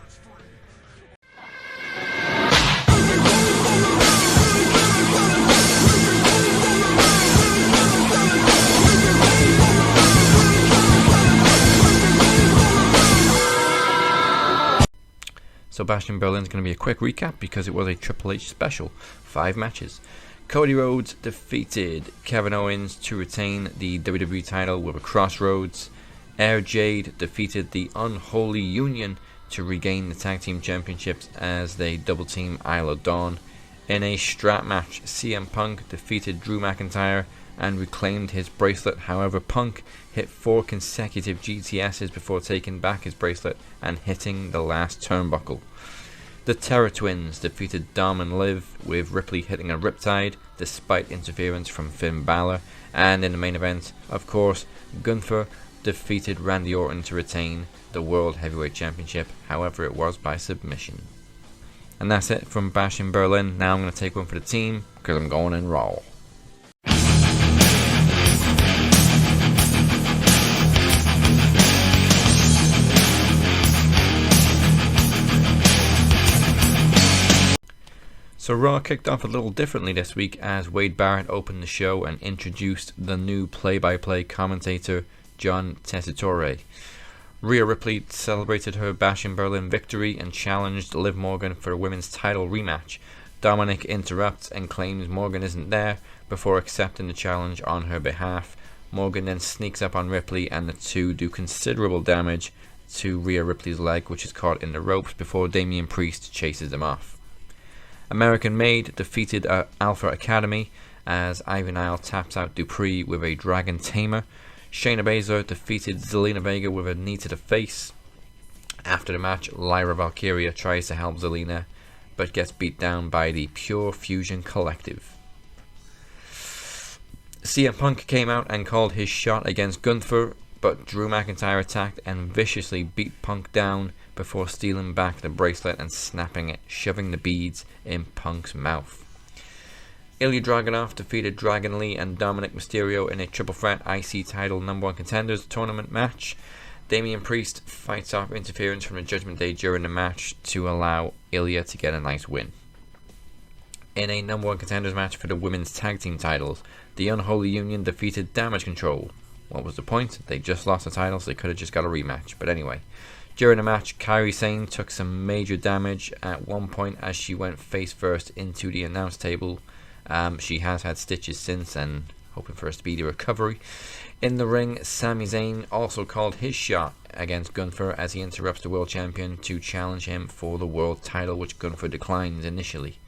So Bash in Berlin is going to be a quick recap because it was a Triple H special. 5 matches. Cody Rhodes defeated Kevin Owens to retain the WWE title with a Crossroads. Air Jade defeated the Unholy Union to regain the Tag Team Championships as they double team Isla Dawn. In a strap match, CM Punk defeated Drew McIntyre and reclaimed his bracelet. However, Punk hit 4 consecutive GTSs before taking back his bracelet and hitting the last turnbuckle. The Terror Twins defeated Dom and Liv, with Ripley hitting a Riptide despite interference from Finn Balor. And in the main event, of course, Gunther defeated Randy Orton to retain the World Heavyweight Championship. However, it was by submission. And that's it from Bash in Berlin. Now I'm going to take one for the team because I'm going in Raw. So Raw kicked off a little differently this week as Wade Barrett opened the show and introduced the new play-by-play commentator, John Tessitore. Rhea Ripley celebrated her Bash in Berlin victory and challenged Liv Morgan for a women's title rematch. Dominic interrupts and claims Morgan isn't there before accepting the challenge on her behalf. Morgan then sneaks up on Ripley and the two do considerable damage to Rhea Ripley's leg, which is caught in the ropes before Damian Priest chases them off. American Made defeated Alpha Academy as Ivy Nile taps out Dupree with a Dragon Tamer. Shayna Baszler defeated Zelina Vega with a knee to the face. After the match, Lyra Valkyria tries to help Zelina, but gets beat down by the Pure Fusion Collective. CM Punk came out and called his shot against Gunther, but Drew McIntyre attacked and viciously beat Punk down before stealing back the bracelet and snapping it, shoving the beads in Punk's mouth. Ilya Dragunov defeated Dragon Lee and Dominic Mysterio in a triple threat IC title number 1 contenders tournament match. Damian Priest fights off interference from the Judgment Day during the match to allow Ilya to get a nice win. In a number 1 contenders match for the women's tag team titles, the Unholy Union defeated Damage Control. What was the point? They just lost the titles, they could have just got a rematch. But anyway, during the match, Kairi Sane took some major damage at one point as she went face first into the announce table. She has had stitches since and hoping for a speedy recovery. In the ring, Sami Zayn also called his shot against Gunther as he interrupts the world champion to challenge him for the world title, which Gunther declines initially.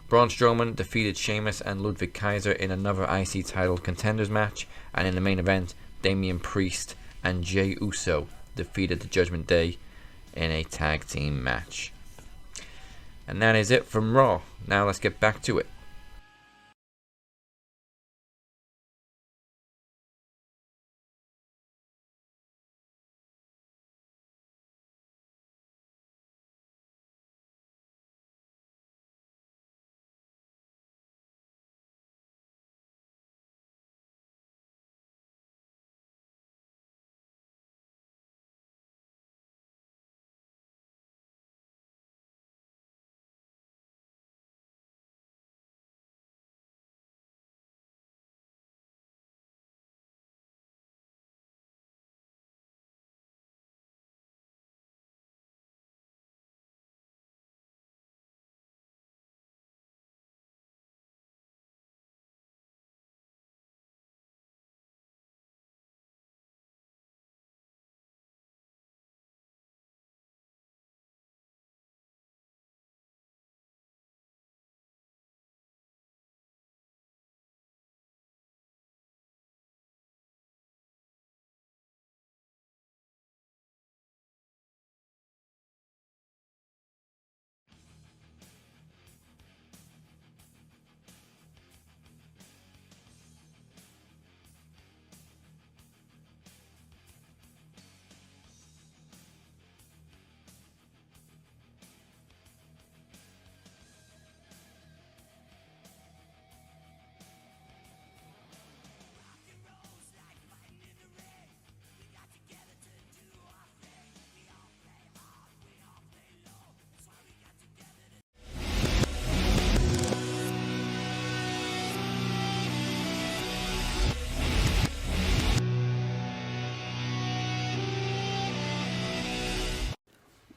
Braun Strowman defeated Sheamus and Ludwig Kaiser in another IC title contenders match, and in the main event, Damian Priest and Jey Uso defeated the Judgment Day in a tag team match. And that is it from Raw. Now let's get back to it.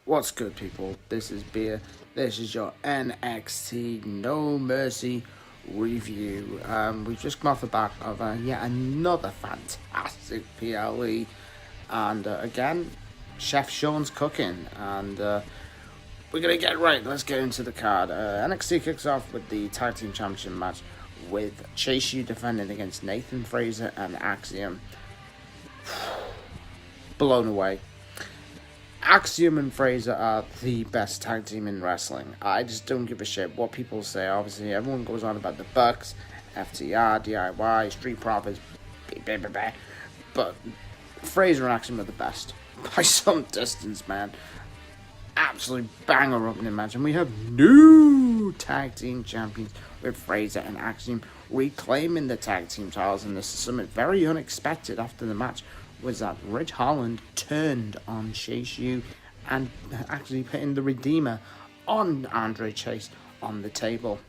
What's good, people? This is Beer. This is your NXT No Mercy review. We've just come off the back of yet another fantastic PLE, and again, Chef Sean's cooking, and we're gonna get right. Let's get into the card. NXT kicks off with the Tag Team Championship match with Chase U defending against Nathan Frazer and Axiom. Blown away. Axiom and Fraser are the best tag team in wrestling. I just don't give a shit what people say. Obviously, everyone goes on about the Bucks, FTR, DIY, Street Profits, but Fraser and Axiom are the best by some distance, man. Absolute banger opening match, and we have new tag team champions with Fraser and Axiom reclaiming the tag team titles, and this is something very unexpected after the match. Was that Ridge Holland turned on Chase U and actually putting the Redeemer on Andre Chase on the table.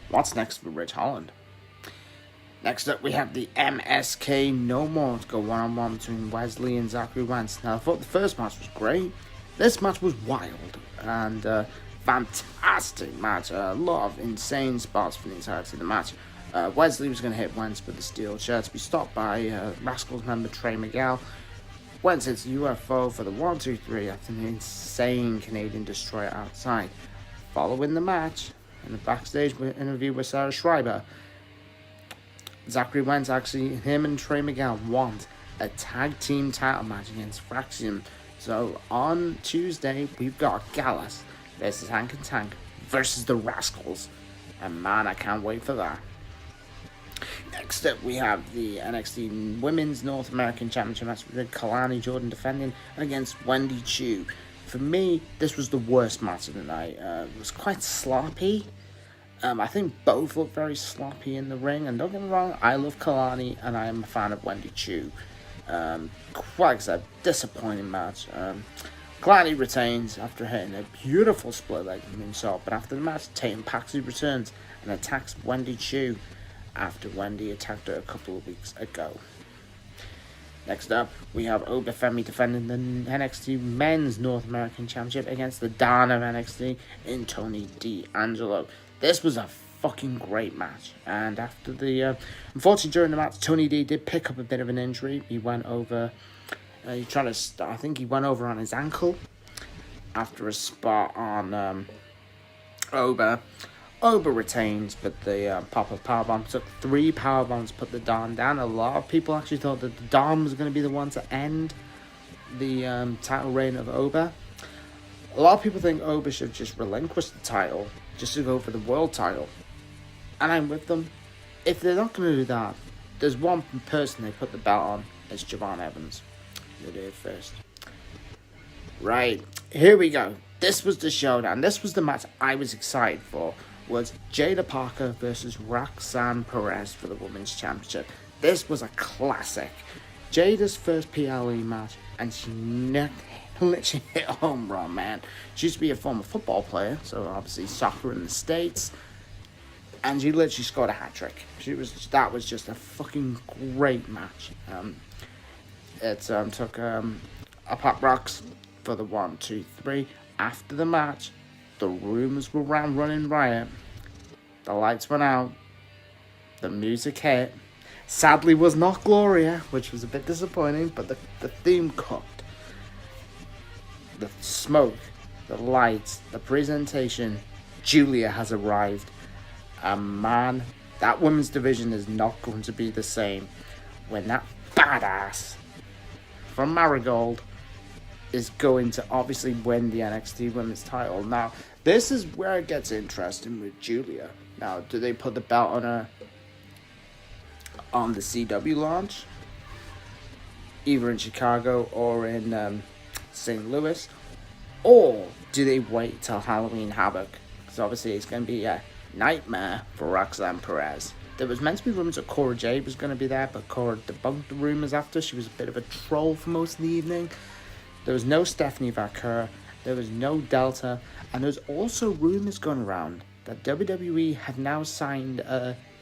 What's next for Ridge Holland? Next up, we have the MSK No More to go one-on-one between Wesley and Zachary Wentz. Now, I thought the first match was great. This match was wild and fantastic match. A lot of insane spots for the entirety of the match. Wesley was going to hit Wentz with the steel chair to be stopped by Rascals member Trey Miguel. Wentz hits UFO for the 1-2-3 after an insane Canadian destroyer outside. Following the match, in a backstage interview with Sarah Schreiber, Zachary Wentz him and Trey Miguel want a tag team title match against Fraxium. So on Tuesday, we've got Gallus versus Hank and Tank versus the Rascals. And man, I can't wait for that. Next up, we have the NXT Women's North American Championship match with Kalani Jordan defending against Wendy Chu. For me, this was the worst match of the night. It was quite sloppy. I think both look very sloppy in the ring, and don't get me wrong, I love Kalani and I am a fan of Wendy Chu. Like I said, disappointing match. Kalani retains after hitting a beautiful split leg moonsault, but after the match, Tatum Paxley returns and attacks Wendy Chu after Wendy attacked her a couple of weeks ago. Next up, we have Oba Femi defending the NXT Men's North American Championship against the Don of NXT in Tony D'Angelo. This was a fucking great match, and after the unfortunately during the match, Tony D did pick up a bit of an injury. He went over. I think he went over on his ankle after a spot on Oba. Oba retains, but the Pop-Up Powerbomb took 3 powerbombs, put the Don down. A lot of people actually thought that the Don was going to be the one to end the title reign of Oba. A lot of people think Oba should just relinquish the title just to go for the world title. And I'm with them. If they're not going to do that, there's one person they put the belt on. It's Javon Evans. They did it first. Right, here we go. This was the showdown. This was the match I was excited for. Was Jada Parker versus Roxanne Perez for the Women's Championship. This was a classic. Jada's first PLE match, and she literally hit a home run, man. She used to be a former football player, so obviously soccer in the States, and she literally scored a hat trick. That was just a fucking great match. It took a Pop Rocks for the 1, 2, 3. After the match, the rumors were running riot. The lights went out. The music hit. Sadly, was not Gloria, which was a bit disappointing, but the theme cooked. The smoke, the lights, the presentation. Giulia has arrived. And man, that women's division is not going to be the same when that badass from Marigold is going to obviously win the NXT Women's title. Now, this is where it gets interesting with Giulia. Now, do they put the belt on her on the CW launch? Either in Chicago or in St. Louis? Or do they wait till Halloween Havoc? Because obviously it's going to be a nightmare for Roxanne Perez. There was meant to be rumors that Cora Jade was going to be there, but Cora debunked the rumors after. She was a bit of a troll for most of the evening. There was no Stephanie Vaquer, there was no Delta, and there's also rumors going around that WWE had now signed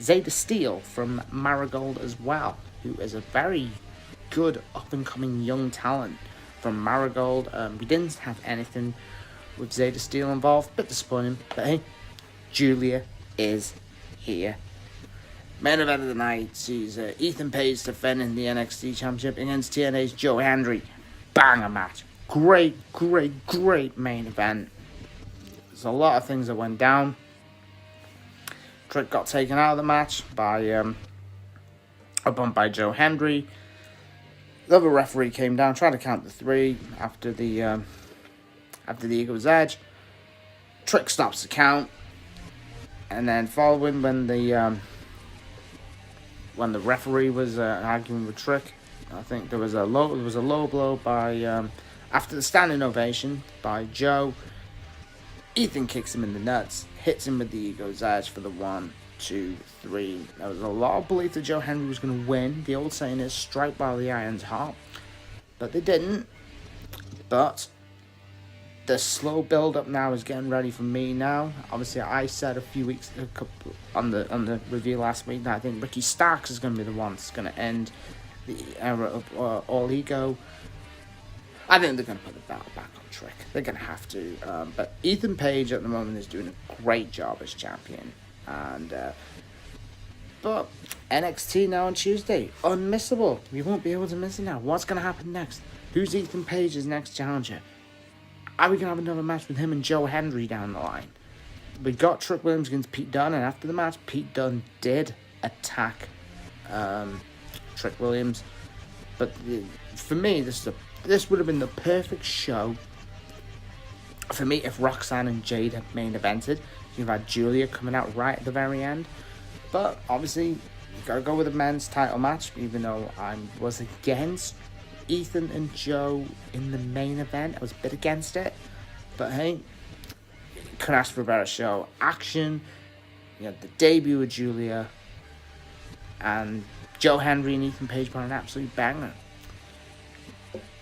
Zeta Steele from Marigold as well, who is a very good up-and-coming young talent from Marigold. We didn't have anything with Zeta Steele involved, bit disappointing, but hey, Giulia is here. Main event of the night sees Ethan Page defending the NXT Championship against TNA's Joe Hendry. Banger match. Great main event. There's a lot of things that went down. Trick got taken out of the match by a bump by Joe Hendry. The other referee came down, tried to count the 3 after the Eagle's Edge. Trick stops the count, and then following when the referee was arguing with Trick, I think there was a low blow by after the standing ovation by Joe. Ethan kicks him in the nuts, hits him with the Ego's Edge for the 1, 2, 3. There was a lot of belief that Joe Hendry was going to win. The old saying is strike while the iron's hot, but they didn't. But the slow build up now is getting ready for me now. Obviously, I said on the review last week that I think Ricky Starks is going to be the one that's going to end the era of All Ego. I think they're going to put the belt back on Trick. They're going to have to. But Ethan Page at the moment is doing a great job as champion. But NXT now on Tuesday, unmissable. We won't be able to miss it now. What's going to happen next? Who's Ethan Page's next challenger? Are we going to have another match with him and Joe Hendry down the line? We got Trick Williams against Pete Dunne, and after the match, Pete Dunne did attack Trick Williams. But for me, this would have been the perfect show for me if Roxanne and Jade had main evented. You've had Giulia coming out right at the very end. But obviously, gotta go with a men's title match, even though I was against Ethan and Joe in the main event. I was a bit against it, but hey, could ask for a better show. Action, you had the debut of Giulia, and Joe Henry and Ethan Page put an absolute banger.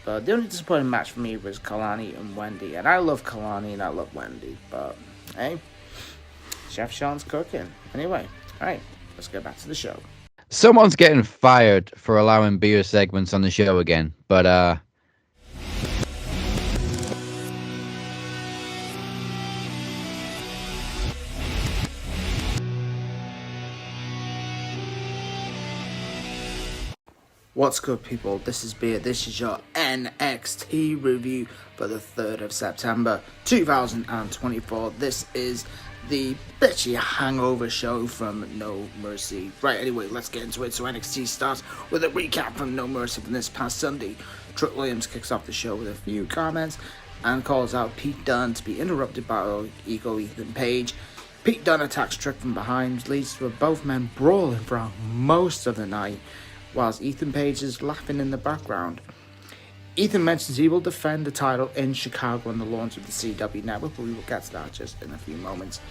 But the only disappointing match for me was Kalani and Wendy, and I love Kalani and I love Wendy, but hey, Chef Sean's cooking. Anyway, alright, let's go back to the show. Someone's getting fired for allowing beer segments on the show again, but What's good, people? This is Beer. This is your NXT review for the 3rd of September 2024. This is the bitchy hangover show from No Mercy. Right, anyway, let's get into it. So NXT starts with a recap from No Mercy from this past Sunday. Trick Williams kicks off the show with a few comments and calls out Pete Dunne to be interrupted by ego Ethan Page. Pete Dunne attacks Trick from behind, leads to both men brawling for most of the night, whilst Ethan Page is laughing in the background. Ethan mentions he will defend the title in Chicago on the launch of the CW Network, but we will get to that just in a few moments.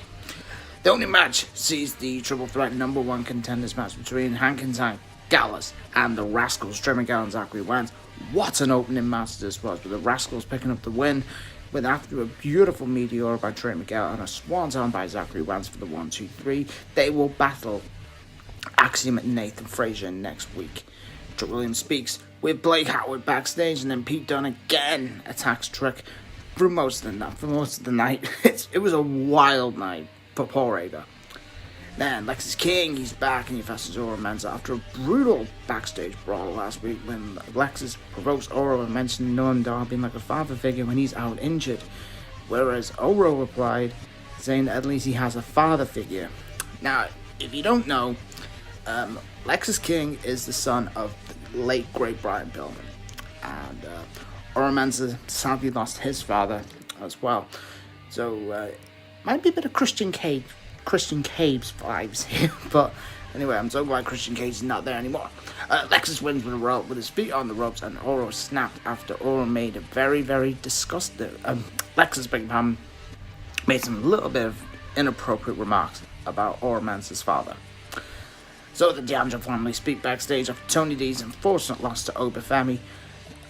The only match sees the triple threat number 1 contenders match between Hankins, Gallus, and the Rascals, Trey Miguel and Zachary Wentz. What an opening match this was, with the Rascals picking up the win, with after a beautiful meteor by Trey Miguel and a swanton by Zachary Wentz for the 1-2-3, they will battle Axiom and Nathan Frazier next week. Trick Williams speaks with Blake Howard backstage, and then Pete Dunne again attacks Trick for most of the night. It was a wild night for Paul Rager. Then Lexis King, he's back and he faces Oro Menza after a brutal backstage brawl last week when Lexis provokes Oro and mentioned Noam Dar being like a father figure when he's out injured, whereas Oro replied saying that at least he has a father figure. Now, if you don't know, Lexis King is the son of the late great Brian Pillman, and Oro Menza sadly lost his father as well. So might be a bit of Christian Cage vibes here, but anyway, I'm so glad Christian Cage is not there anymore. Lexis wins with a rope with his feet on the ropes, and Oro snapped after Oro made a very, very disgusting. Lexis Big Pam made some little bit of inappropriate remarks about Oro Menza's father. So the D'Angelo family speak backstage after Tony D's unfortunate loss to Oba Femi.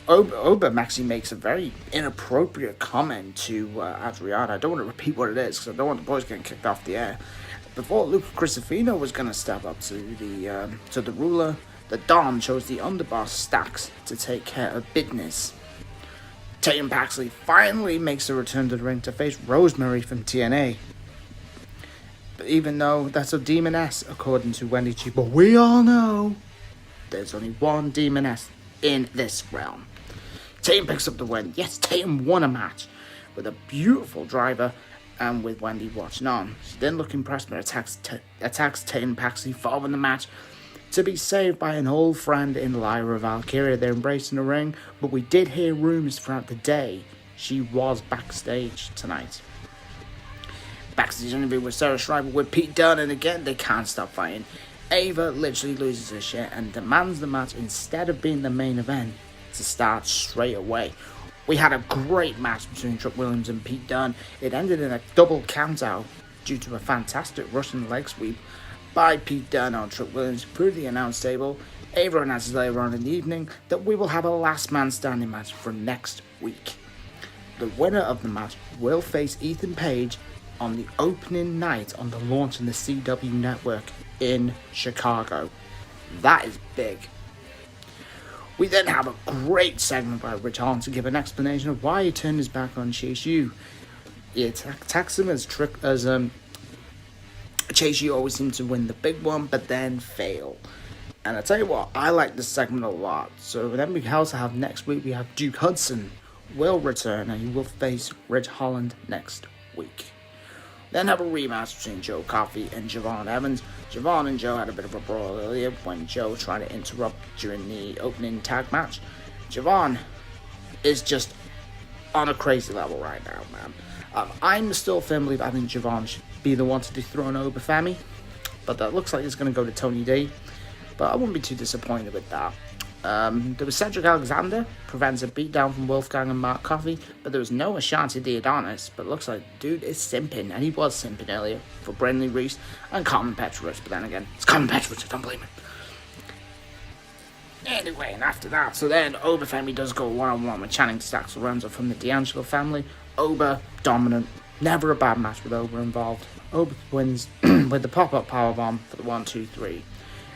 Oba actually makes a very inappropriate comment to Adriana. I don't want to repeat what it is because I don't want the boys getting kicked off the air. Before Luca Crisafino was going to step up to the ruler, the Don chose the underboss Stacks to take care of business. Tatum Paxley finally makes a return to the ring to face Rosemary from TNA. But even though that's a demoness, according to Wendy G, but we all know there's only one demoness in this realm. Tatum picks up the win. Yes, Tatum won a match with a beautiful driver and with Wendy watching on. She didn't look impressed but attacks Tatum Paxley following the match to be saved by an old friend in Lyra Valkyria. They're embracing the ring, but we did hear rumours throughout the day she was backstage tonight. Backstage interview with Sarah Schreiber with Pete Dunne, and again they can't stop fighting. Ava literally loses her shit and demands the match instead of being the main event to start straight away. We had a great match between Trick Williams and Pete Dunne. It ended in a double countout due to a fantastic Russian leg sweep by Pete Dunne on Trick Williams through the announce table. Ava announces later on in the evening that we will have a last man standing match for next week. The winner of the match will face Ethan Page on the opening night on the launch in the CW network in Chicago. That is big. We then have a great segment by Rich Holland to give an explanation of why he turned his back on Chase U. He attacks him as Chase U always seems to win the big one, but then fail. And I tell you what, I like this segment a lot. So then we also have next week, we have Duke Hudson will return and he will face Rich Holland next week. Then have a rematch between Joe Coffey and Javon Evans. Javon and Joe had a bit of a brawl earlier when Joe tried to interrupt during the opening tag match. Javon is just on a crazy level right now, man. I'm still firmly I think Javon should be the one to dethrone Oba Femi, but that looks like it's going to go to Tony D. but I wouldn't be too disappointed with that. There was Cedric Alexander, prevents a beatdown from Wolfgang and Mark Coffey, but there was no Ashanti the Adonis, but looks like dude is simping, and he was simping earlier for Brindley Reese and Carmen Petrovich, but then again, it's Carmen Petrovich, I don't blame him. Anyway, and after that, so then Oba family does go one-on-one with Channing Stacks Lorenzo from the D'Angelo family. Oba, dominant, never a bad match with Oba involved. Oba wins with the pop-up powerbomb for the 1-2-3.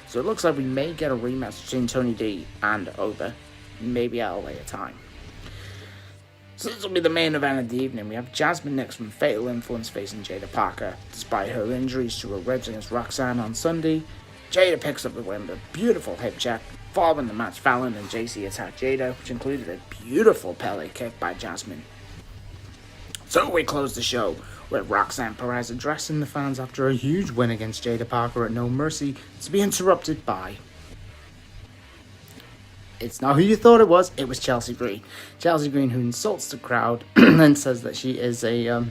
So it looks like we may get a rematch between Tony D and Oba, maybe at a later time. So this will be the main event of the evening. We have Jasmine Nix from Fatal Influence facing Jada Parker. Despite her injuries to her ribs against Roxanne on Sunday, Jada picks up the win with a beautiful hip check. Following the match, Fallon and JC attacked Jada, which included a beautiful Pele kick by Jasmine. So we close the show with Roxanne Perez addressing the fans after a huge win against Jada Parker at No Mercy, to be interrupted by... It's not who you thought it was Chelsea Green. Chelsea Green, who insults the crowd and says that she is a...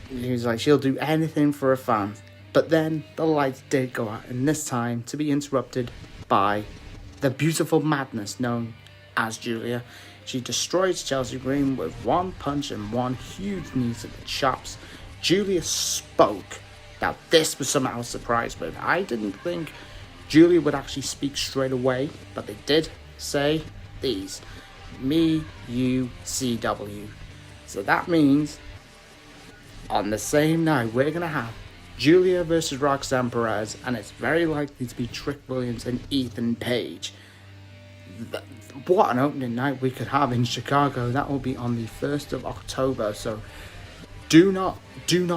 He's like, she'll do anything for a fan. But then the lights did go out, and this time to be interrupted by the beautiful madness known as Giulia. She destroys Chelsea Green with one punch and one huge knee to the chops. Giulia spoke. Now this was something I was surprised with. I didn't think Giulia would actually speak straight away, but they did say these. Me, you, CW. So that means on the same night we're going to have Giulia versus Roxanne Perez, and it's very likely to be Trick Williams and Ethan Page. What an opening night we could have in Chicago. That will be on the 1st of October, so do not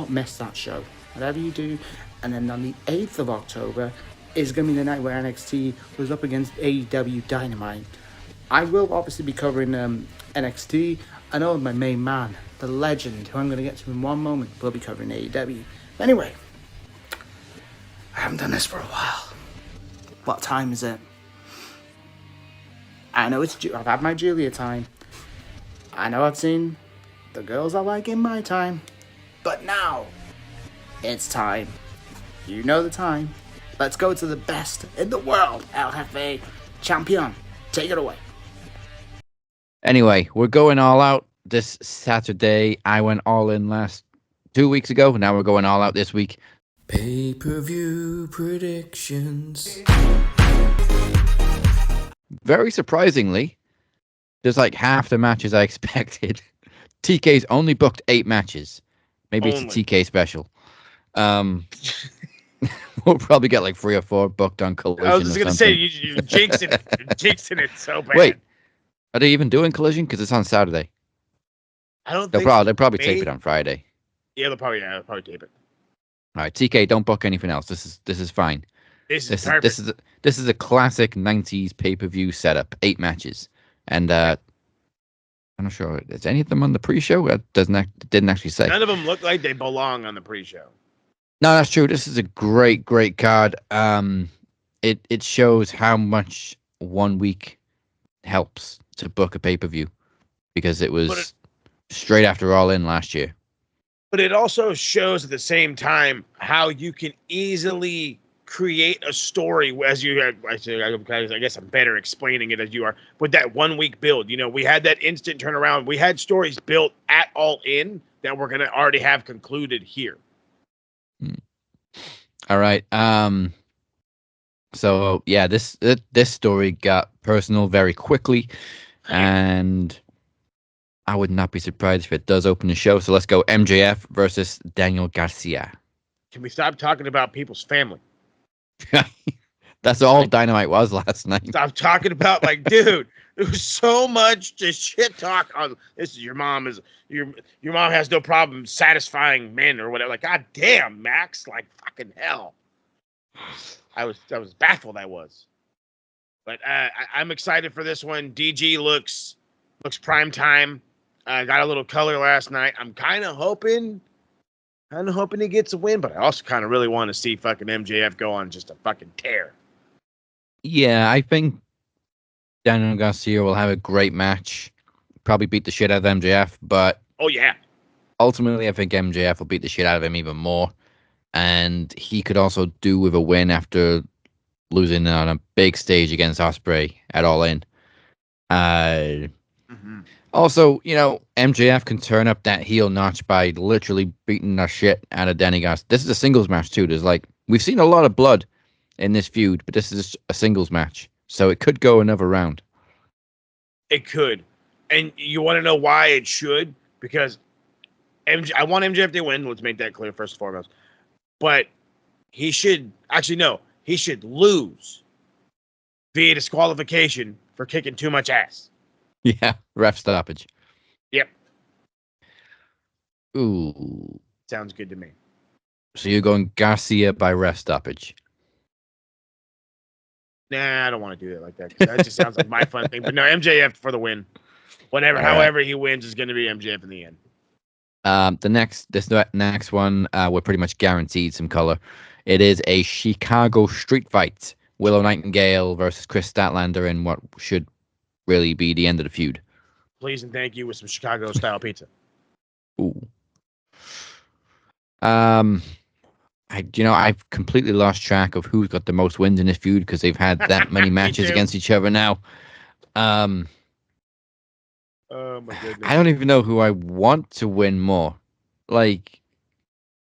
miss that show, whatever you do. And then on the 8th of October is going to be the night where NXT was up against AEW Dynamite. I will obviously be covering NXT. I know my main man, the legend, who I'm going to get to in one moment, will be covering AEW. Anyway, I haven't done this for a while. What time is it? I know I've had my Giulia time. I know I've seen the girls I like in my time. But now, it's time. You know the time. Let's go to the best in the world, El Jefe Champion. Take it away. Anyway, we're going all out this Saturday. I went all in 2 weeks ago. Now we're going all out this week. Pay-per-view predictions. Very surprisingly, there's like half the matches I expected. TK's only booked 8 matches. Maybe it's a TK special. We'll probably get like 3 or 4 booked on Collision. I was just going to say, you're jinxing it. You're jinxing it so bad. Wait, are they even doing Collision? Because it's on Saturday. I don't They'll think probably tape it on Friday. Yeah, they'll probably tape it. All right, TK, don't book anything else. This is fine. This is perfect. This is a classic 90s pay-per-view setup. 8 matches. And I'm not sure. Is any of them on the pre-show? It didn't actually say. None of them look like they belong on the pre-show. No, that's true. This is a great card. It shows how much 1 week helps to book a pay-per-view, because it was straight after All In last year. But it also shows at the same time how you can easily create a story, as you have. I guess I'm better explaining it as you are, with that 1 week build. You know, we had that instant turnaround. We had stories built at All In that we're going to already have concluded here. All right. So yeah, this story got personal very quickly, and I would not be surprised if it does open the show. So let's go MJF versus Daniel Garcia. Can we stop talking about people's family? That's all Dynamite was last night. Stop talking about, like, dude, there was so much just shit talk on this. Is your mom has no problem satisfying men or whatever. Like, god damn, Max, like fucking hell. I was baffled. I was, but I'm excited for this one. DG looks prime time. Got a little color last night. I'm kind of hoping he gets a win, but I also kind of really want to see fucking MJF go on just a fucking tear. Yeah, I think Daniel Garcia will have a great match. Probably beat the shit out of MJF, but oh yeah, ultimately I think MJF will beat the shit out of him even more, and he could also do with a win after losing on a big stage against Ospreay at All In. Also, MJF can turn up that heel notch by literally beating the shit out of Denigas. This is a singles match too. We've seen a lot of blood in this feud, but this is a singles match, so it could go another round. It could, and you want to know why it should? Because I want MJF to win. Let's make that clear first and foremost. But he should he should lose via disqualification for kicking too much ass. Yeah, ref stoppage. Yep. Ooh. Sounds good to me. So you're going Garcia by ref stoppage. Nah, I don't want to do that like that. That just sounds like my fun thing. But no, MJF for the win. However he wins is going to be MJF in the end. This next one, we're pretty much guaranteed some color. It is a Chicago street fight. Willow Nightingale versus Chris Statlander in what should really be the end of the feud. Please and thank you with some Chicago style pizza. Ooh. I've completely lost track of who's got the most wins in this feud because they've had that many matches against each other now. Oh my goodness. I don't even know who I want to win more. Like,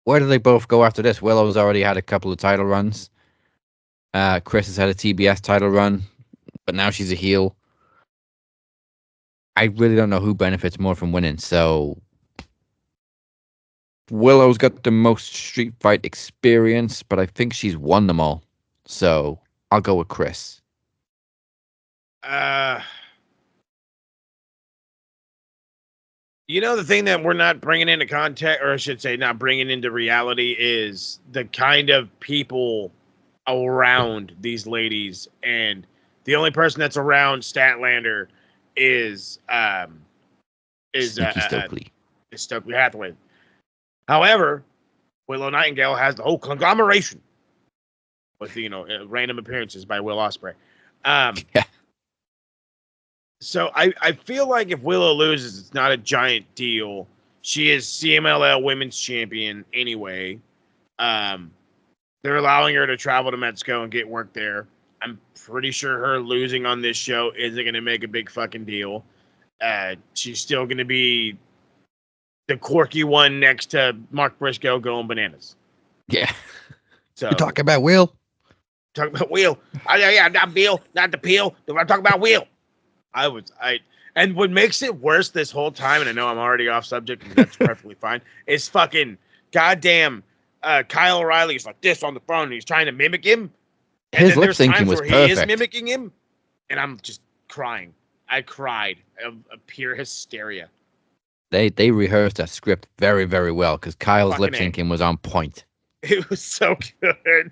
where do they both go after this? Willow's already had a couple of title runs. Chris has had a TBS title run, but now she's a heel. I really don't know who benefits more from winning, so Willow's got the most street fight experience, but I think she's won them all. So I'll go with Chris. The thing that we're not bringing into context, or I should say not bringing into reality, is the kind of people around these ladies. And the only person that's around Statlander is Stokely Hathaway. However, Willow Nightingale has the whole conglomeration with random appearances by Will Ospreay. Yeah. So I feel like if Willow loses, it's not a giant deal. She is CMLL Women's Champion anyway. They're allowing her to travel to Mexico and get work there. I'm pretty sure her losing on this show isn't going to make a big fucking deal. She's still going to be the quirky one next to Mark Briscoe going bananas. Yeah. So we're talking about Will. Talking about Will. Yeah, not Bill, not the peel. I'm talking about Will. And what makes it worse this whole time, and I know I'm already off subject, and that's perfectly fine, is fucking goddamn Kyle O'Reilly's like this on the phone, and he's trying to mimic him. And his lip syncing was perfect. He is mimicking him, and I'm just crying. I cried of pure hysteria. They rehearsed that script very, very well because Kyle's lip syncing was on point. It was so good.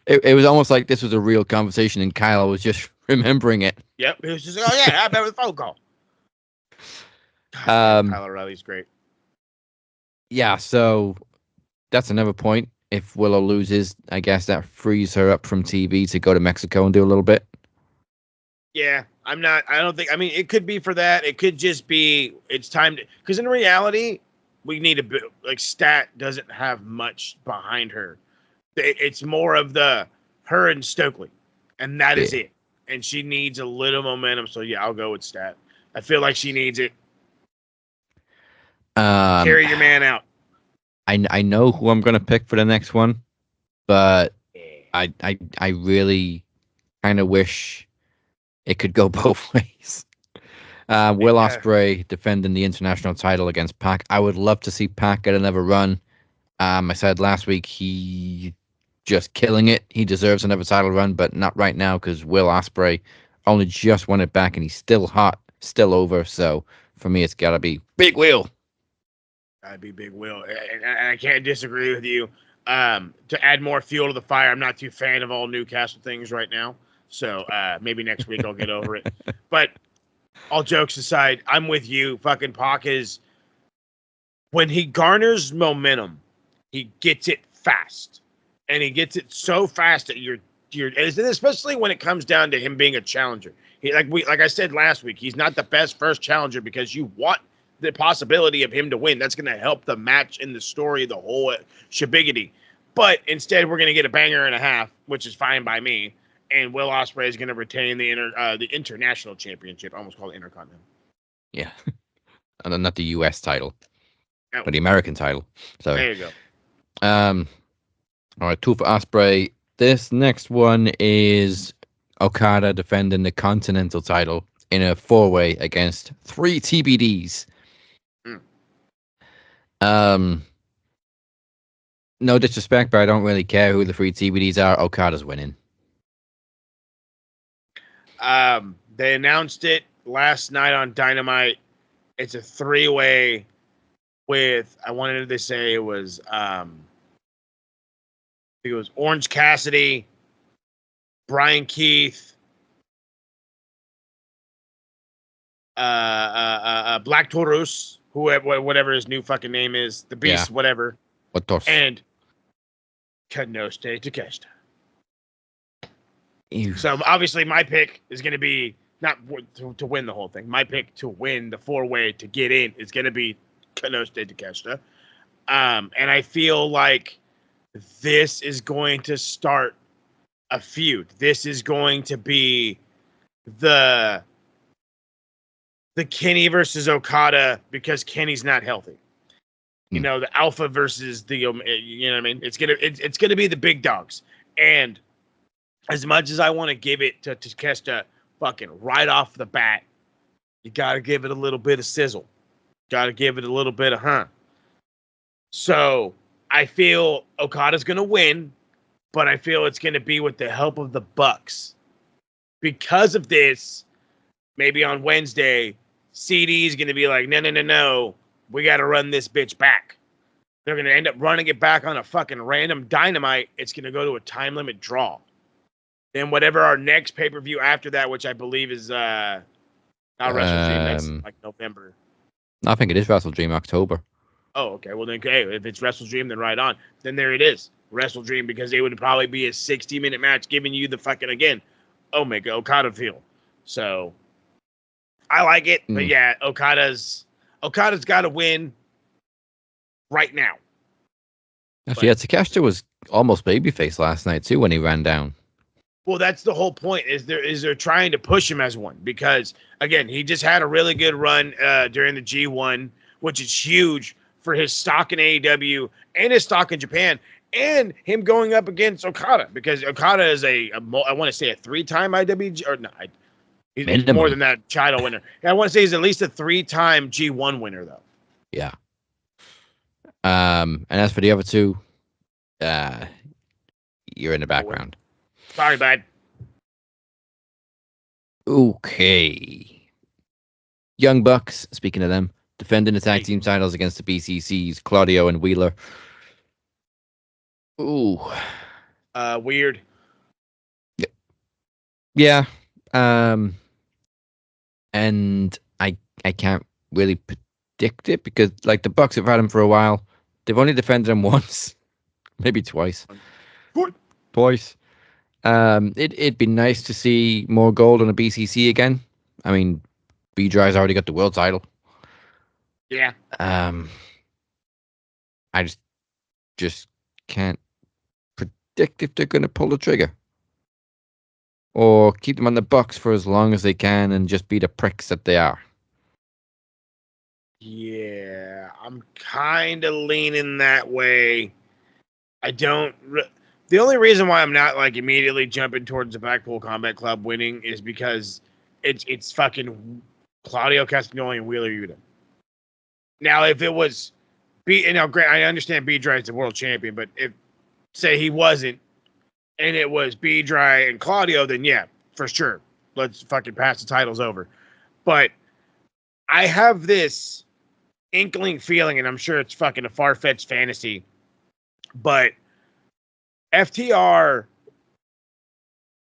It was almost like this was a real conversation, and Kyle was just remembering it. Yep, he was just like, "Oh yeah, I remember the phone call." Kyle O'Reilly's great. Yeah, so that's another point. If Willow loses, I guess that frees her up from TV to go to Mexico and do a little bit. Yeah, I don't think, it could be for that. It could just be, it's time to, because in reality, we need a bit, like, Stat doesn't have much behind her. It's more of her and Stokely, and that is it. And she needs a little momentum, so yeah, I'll go with Stat. I feel like she needs it. Carry your man out. I know who I'm going to pick for the next one, but I really kind of wish it could go both ways. Will Ospreay defending the international title against Pac. I would love to see Pac get another run. I said last week he just killing it. He deserves another title run, but not right now because Will Ospreay only just won it back and he's still hot, still over. So for me, it's got to be Big Will. Gotta be Big Will. And I can't disagree with you. To add more fuel to the fire, I'm not too fan of all Newcastle things right now. So maybe next week I'll get over it. But all jokes aside, I'm with you. Fucking Pac is, when he garners momentum, he gets it fast. And he gets it so fast that you're especially when it comes down to him being a challenger. Like I said last week, he's not the best first challenger because you want the possibility of him to win. That's going to help the match and the story, the whole shebigity. But instead, we're going to get a banger and a half, which is fine by me. And Will Ospreay is going to retain the international championship. I almost called it Intercontinental. Yeah. And then not the U.S. title, No. but the American title. Sorry. There you go. All right, 2 for Ospreay. This next one is Okada defending the Continental title in a 4-way against 3 TBDs. No disrespect, but I don't really care who the 3 TBDs are. Okada's winning. They announced it last night on Dynamite. It's a 3-way with, I wanted to say it was, I think it was Orange Cassidy, Brian Keith, Black Taurus, whatever his new fucking name is, the Beast, whatever, and Kanosuke Takeshita. So obviously my pick is going to be not to win the whole thing. My pick to win the 4-way to get in is going to be Kanosuke Takeshita. And I feel like this is going to start a feud. This is going to be the Kenny versus Okada because Kenny's not healthy. You know, the alpha versus the, you know what I mean? It's gonna be the big dogs. And as much as I want to give it to Takeshita fucking right off the bat, you got to give it a little bit of sizzle. Got to give it a little bit of So I feel Okada's going to win, but I feel it's going to be with the help of the Bucks. Because of this, maybe on Wednesday, CD is going to be like, no, we got to run this bitch back. They're going to end up running it back on a fucking random Dynamite. It's going to go to a time limit draw. Then whatever our next pay-per-view after that, which I believe is not Wrestle Dream, that's like November. I think it is Wrestle Dream, October. Oh, okay. Well, then, okay, if it's Wrestle Dream, then right on. Then there it is, Wrestle Dream, because it would probably be a 60-minute match giving you the fucking, again, Omega Okada feel. So I like it, but yeah, Okada's got to win right now. Actually, yeah, Takeshita was almost babyface last night too when he ran down. Well, that's the whole point. Is they're trying to push him as one because again, he just had a really good run during the G1, which is huge for his stock in AEW and his stock in Japan, and him going up against Okada because Okada is I want to say a 3-time IWG or no, he's more than that title winner. I want to say he's at least a 3-time G1 winner though. Yeah. And as for the other 2, you're in the background. Sorry, bud. Okay. Young Bucks, speaking of them, defending the tag team titles against the BCCs, Claudio and Wheeler. Ooh. Weird. Yeah. And I can't really predict it because like the Bucks have had him for a while. They've only defended him once, maybe twice. Twice. It'd be nice to see more gold on a BCC again. I mean, B-Dry's already got the world title. Yeah. I just can't predict if they're going to pull the trigger or keep them on the Bucks for as long as they can and just be the pricks that they are. Yeah, I'm kind of leaning that way. The only reason why I'm not like immediately jumping towards the Blackpool Combat Club winning is because it's fucking Claudio Castagnoli and Wheeler Yuta. Now, if it was Grant, I understand B-Dry is the world champion, but if say he wasn't, and it was B-Dry and Claudio, then yeah, for sure, let's fucking pass the titles over. But I have this inkling feeling, and I'm sure it's fucking a far-fetched fantasy, but FTR,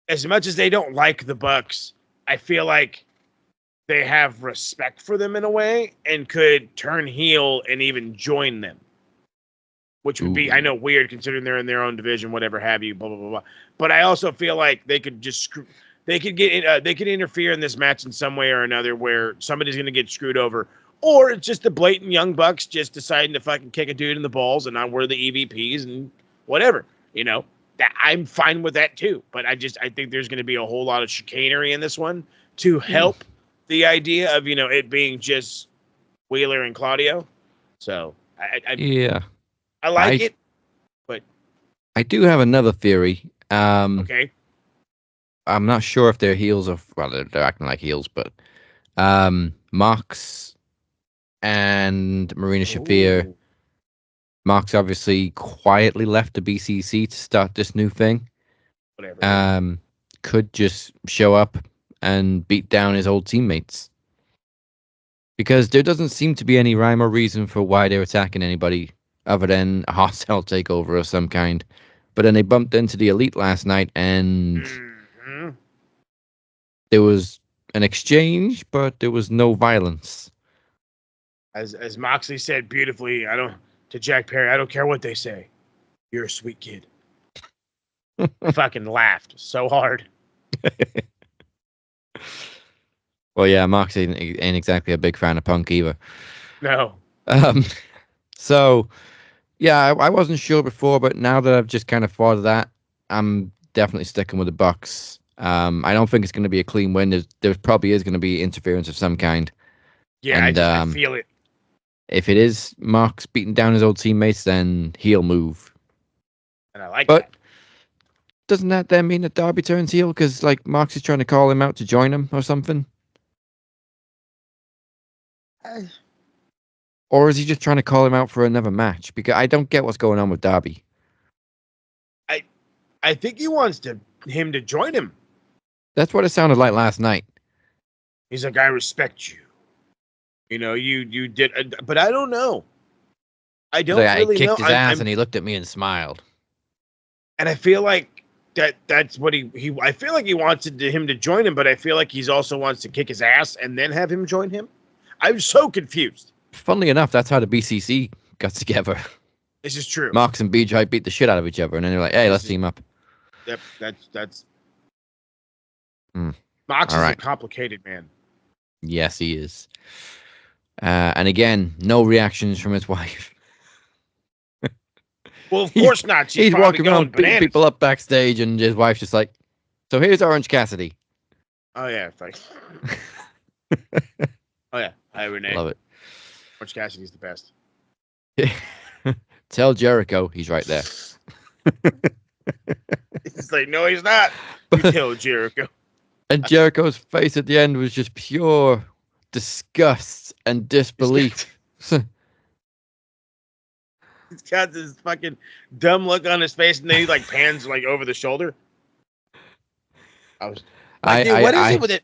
as much as they don't like the Bucks, I feel like they have respect for them in a way and could turn heel and even join them, which would be, I know, weird considering they're in their own division, whatever have you, blah blah blah blah. But I also feel like they could they could interfere in this match in some way or another where somebody's going to get screwed over, or it's just the blatant Young Bucks just deciding to fucking kick a dude in the balls and not wear the EVPs and whatever, that I'm fine with that too. But I think there's going to be a whole lot of chicanery in this one to help the idea of, it being just Wheeler and Claudio. So I like it, but I do have another theory. okay. I'm not sure if they're heels or they're acting like heels, but Mox and Marina Shafir. Ooh. Mox obviously quietly left the BCC to start this new thing. Whatever. Could just show up and beat down his old teammates. Because there doesn't seem to be any rhyme or reason for why they're attacking anybody other than a hostile takeover of some kind. But then they bumped into the Elite last night and there was an exchange, but there was no violence. As Moxley said beautifully, to Jack Perry, I don't care what they say. You're a sweet kid. I fucking laughed so hard. Well, yeah, Moxley ain't exactly a big fan of Punk either. No. So, yeah, I wasn't sure before, but now that I've just kind of thought of that, I'm definitely sticking with the Bucks. I don't think it's going to be a clean win. There probably is going to be interference of some kind. Yeah, and, I feel it. If it is Mox beating down his old teammates, then he'll move. And I like but that. Doesn't that then mean that Darby turns heel because Mox is trying to call him out to join him or something? Or is he just trying to call him out for another match? Because I don't get what's going on with Darby. I think he wants him to join him. That's what it sounded like last night. He's like, I respect you. You did, but I don't know. I don't really know. I kicked his ass and he looked at me and smiled. And I feel like that's what I feel like he wants him to join him, but I feel like he's also wants to kick his ass and then have him join him. I'm so confused. Funnily enough, that's how the BCC got together. This is true. Mox and BJ beat the shit out of each other, and then they're like, hey, let's team up. Yep, that's Mox is a complicated man. Yes, he is. And again, no reactions from his wife. Well, of course not. He's walking around beating people up backstage, and his wife's just like, so here's Orange Cassidy. Oh, yeah. Thanks. Oh, yeah. Hi, Renee. Love it. Orange Cassidy's the best. Tell Jericho he's right there. He's like, no, he's not. You tell Jericho. And Jericho's face at the end was just pure disgust and disbelief. He's got this fucking dumb look on his face, and then he pans over the shoulder. What is it with it?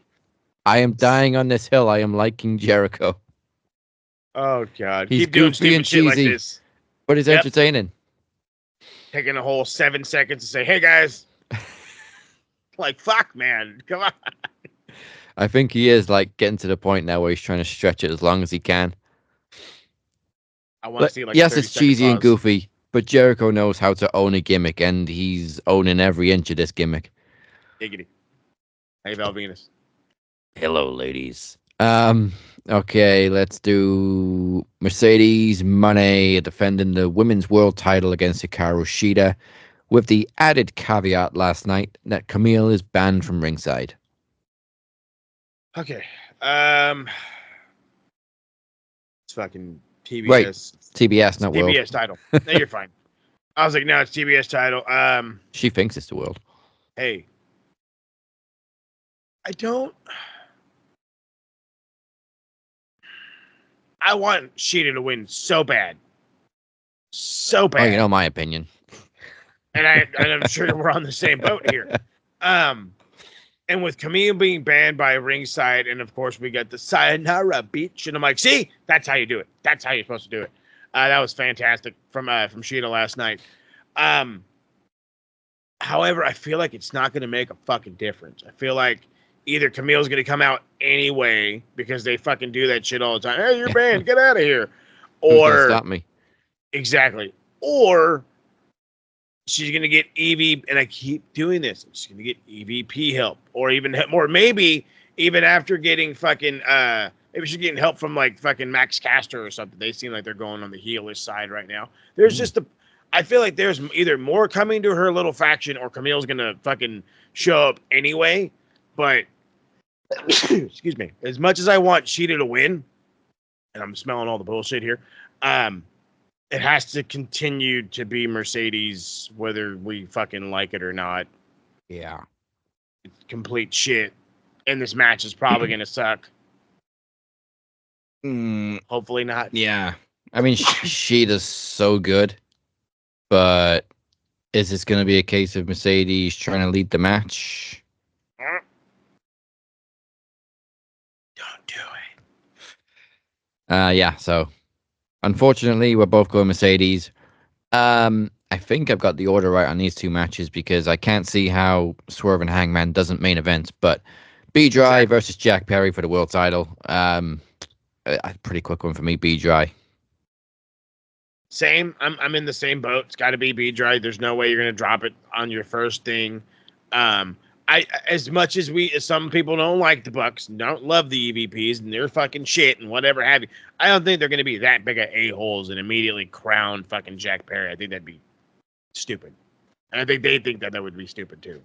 I am dying on this hill. I am liking Jericho. Oh God, he's keep doing goofy and stupid shit cheesy, like this. But he's entertaining. Taking a whole 7 seconds to say, "Hey guys," fuck, man, come on. I think he is getting to the point now where he's trying to stretch it as long as he can. I want to see yes, it's cheesy and goofy, but Jericho knows how to own a gimmick, and he's owning every inch of this gimmick. Giggity. Hey, Val Venus. Hello, ladies. Okay, let's do Mercedes Moné defending the women's world title against Hikaru Shida, with the added caveat last night that Camille is banned from ringside. Okay. It's fucking TBS. Right. TBS, not world. TBS title. No, you're fine. I was like, no, it's TBS title. She thinks it's the world. Hey. I want Shida to win so bad. So bad. Oh, you know my opinion. And I'm sure we're on the same boat here. And with Camille being banned by ringside, and of course we got the Sayonara Beach, and I'm like, see, that's how you do it. That's how you're supposed to do it. That was fantastic from Shida last night. However, I feel like it's not going to make a fucking difference. I feel like either Camille's going to come out anyway because they fucking do that shit all the time. Hey, you're banned. Get out of here. Or stop me. Exactly. Or she's going to get EV, and I keep doing this. She's going to get EVP help, or even more. Maybe even after getting fucking, maybe she's getting help from fucking Max Caster or something. They seem like they're going on the heelish side right now. There's just I feel like there's either more coming to her little faction or Camille's gonna fucking show up anyway. But excuse me, as much as I want Sheeta to win, and I'm smelling all the bullshit here, it has to continue to be Mercedes, whether we fucking like it or not. Yeah. It's complete shit, and this match is probably gonna suck. Hopefully not. Yeah. I mean, Sheeta's so good, but is this going to be a case of Mercedes trying to lead the match? Don't do it. Yeah, so unfortunately, we're both going Mercedes. I think I've got the order right on these two matches because I can't see how Swerve and Hangman doesn't main event, but B-Dry versus Jack Perry for the world title. A pretty quick one for me, B-Dry. Same. I'm in the same boat. It's got to be B-Dry. There's no way you're gonna drop it on your first thing. I as much as some people don't like the Bucks, don't love the EVPs, and they're fucking shit and whatever have you. I don't think they're gonna be that big of a-holes and immediately crown fucking Jack Perry. I think that'd be stupid. And I think they think that would be stupid too.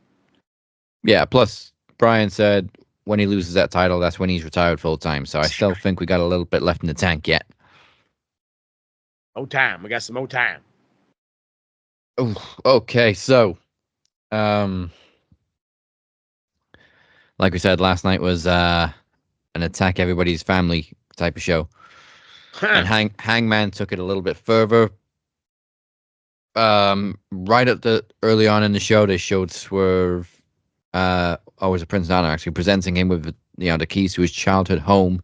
Yeah. Plus, Brian said when he loses that title, that's when he's retired full time. So I still think we got a little bit left in the tank yet. Oh, time. We got some more time. Oh, okay. So, like we said, last night was an attack everybody's family type of show, and Hangman took it a little bit further. Right at the early on in the show, they showed Swerve. Was it Prince Nana actually presenting him with the keys to his childhood home,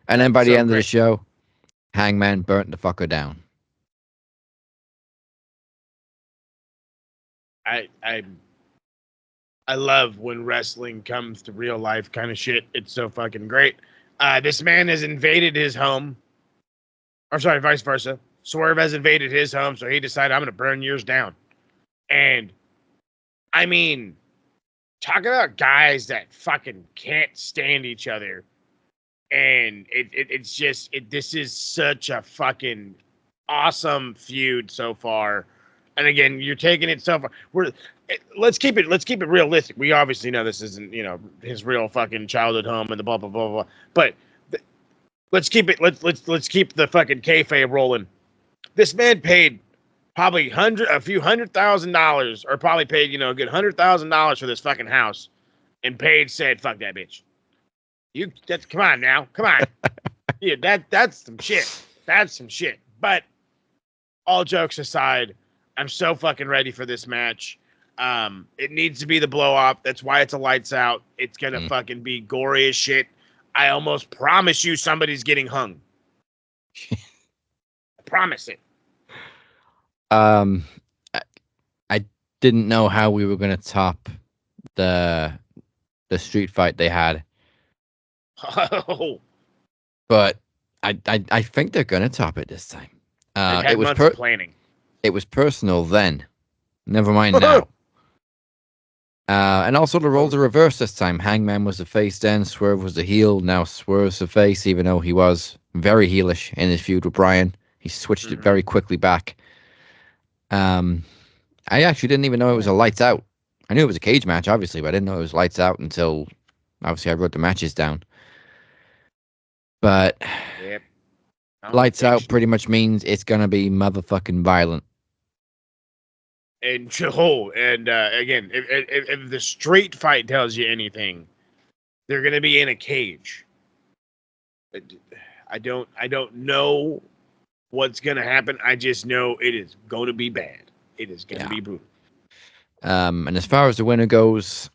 and then by the end of the show, Hangman burnt the fucker down. I love when wrestling comes to real life kind of shit. It's so fucking great. This man has invaded his home. Or sorry, vice versa. Swerve has invaded his home, so he decided I'm going to burn yours down. And I mean, talk about guys that fucking can't stand each other. And it's just this is such a fucking awesome feud so far. And again, you're taking it so far. Let's keep it realistic. We obviously know this isn't his real fucking childhood home and the blah blah blah blah. But let's keep it. Let's keep the fucking kayfabe rolling. This man paid probably a few $100,000, or probably paid a good $100,000 for this fucking house, and Page said, "Fuck that bitch." Come on now, come on. Yeah, that's some shit. That's some shit. But all jokes aside, I'm so fucking ready for this match. It needs to be the blow off. That's why it's a lights out. It's gonna fucking be gory as shit. I almost promise you somebody's getting hung. I promise it. I didn't know how we were gonna top the street fight they had. Oh. But I think they're gonna top it this time. It was planning. It was personal then. Never mind now. And also the roles are reversed this time. Hangman was the face then, Swerve was the heel. Now Swerve's the face, even though he was very heelish in his feud with Bryan. He switched it very quickly back. I actually didn't even know it was a lights out. I knew it was a cage match, obviously, but I didn't know it was lights out until obviously I wrote the matches down. But yep. Lights out pretty much means it's gonna be motherfucking violent. And again, if the street fight tells you anything, they're gonna be in a cage. I don't know what's gonna happen. I just know it is going to be bad. It is gonna be brutal. And as far as the winner goes,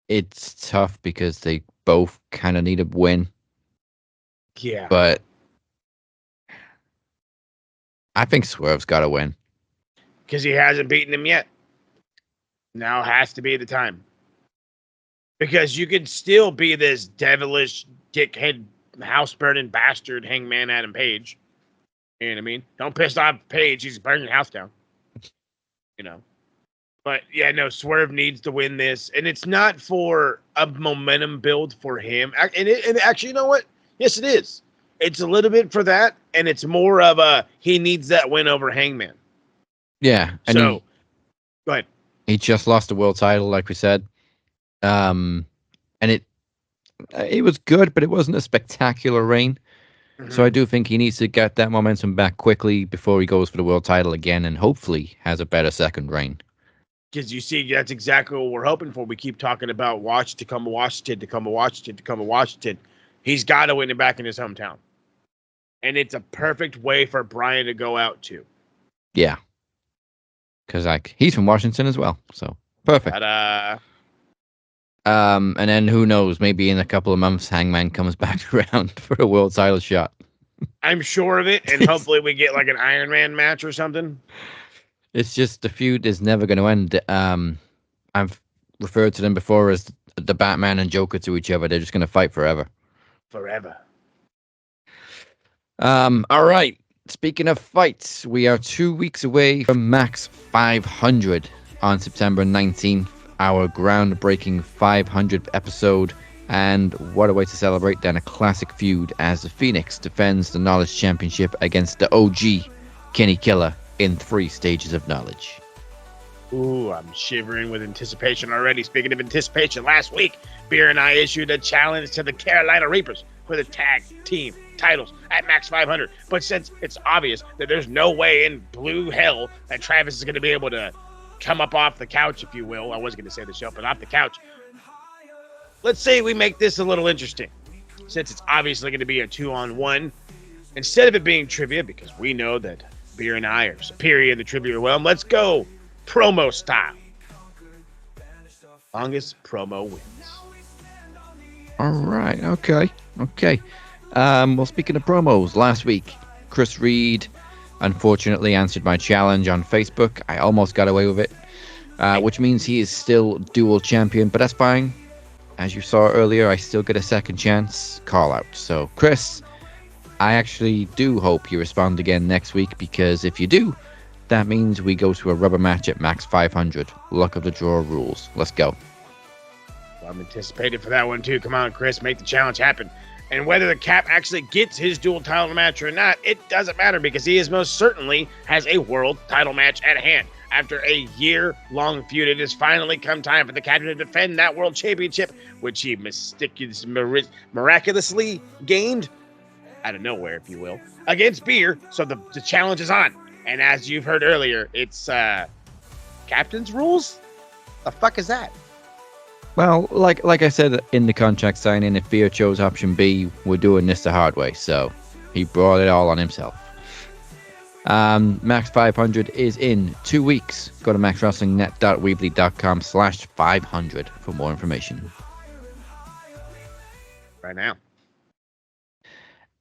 it's tough because they both kind of need a win. Yeah. But I think Swerve's got to win. Because he hasn't beaten him yet. Now has to be the time. Because you could still be this devilish, dickhead, house-burning bastard Hangman Adam Page. You know what I mean? Don't piss off Page. He's burning your house down. But, yeah, no, Swerve needs to win this. And it's not for a momentum build for him. And actually, you know what? Yes, it is. It's a little bit for that, and it's more of a he needs that win over Hangman. Yeah, and So, go ahead. he just lost the world title, like we said. And it was good, but it wasn't a spectacular reign. So I do think he needs to get that momentum back quickly before he goes for the world title again, and hopefully has a better second reign. Because you see, that's exactly what we're hoping for. We keep talking about Tacoma, Washington. He's got to win it back in his hometown. And it's a perfect way for Brian to go out, too. Yeah. Because he's from Washington as well, so perfect. And then who knows? Maybe in a couple of months, Hangman comes back around for a world title shot. I'm sure of it, and hopefully we get like an Iron Man match or something. It's just the feud is never going to end. I've referred to them before as the Batman and Joker to each other. They're just going to fight forever. Forever. All right. Speaking of fights, we are 2 weeks away from Max 500 on September 19th, our groundbreaking 500th episode. And what a way to celebrate than a classic feud as the Phoenix defends the Knowledge Championship against the OG Kenny Killer in 3 stages of knowledge. Ooh, I'm shivering with anticipation already. Speaking of anticipation, last week, Beer and I issued a challenge to the Carolina Reapers for the tag team titles at Max 500. But since it's obvious that there's no way in blue hell that Travis is going to be able to come up off the couch, if you will. I was going to say the show, but off the couch. Let's say we make this a little interesting. Since it's obviously going to be a 2-on-1, instead of it being trivia, because we know that Beer and I are superior in the trivia realm, let's go promo style. Longest promo wins. All right. Okay. Well, speaking of promos, last week, Chris Reed unfortunately answered my challenge on Facebook. I almost got away with it, which means he is still dual champion, but that's fine. As you saw earlier, I still get a second chance call out. So, Chris, I actually do hope you respond again next week, because if you do, that means we go to a rubber match at Max 500. Luck of the draw rules. Let's go. Well, I'm anticipated for that one too. Come on, Chris, make the challenge happen. And whether the Cap actually gets his dual title match or not, it doesn't matter, because he is most certainly has a world title match at hand. After a year-long feud, it has finally come time for the Captain to defend that world championship, which he miraculously gained out of nowhere, if you will, against Beer. So the challenge is on. And as you've heard earlier, it's Captain's rules? The fuck is that? Well, like I said in the contract signing, if Beer chose option B, we're doing this the hard way. So he brought it all on himself. Max 500 is in 2 weeks. Go to maxwrestlingnet.weebly.com/500 for more information. Right now.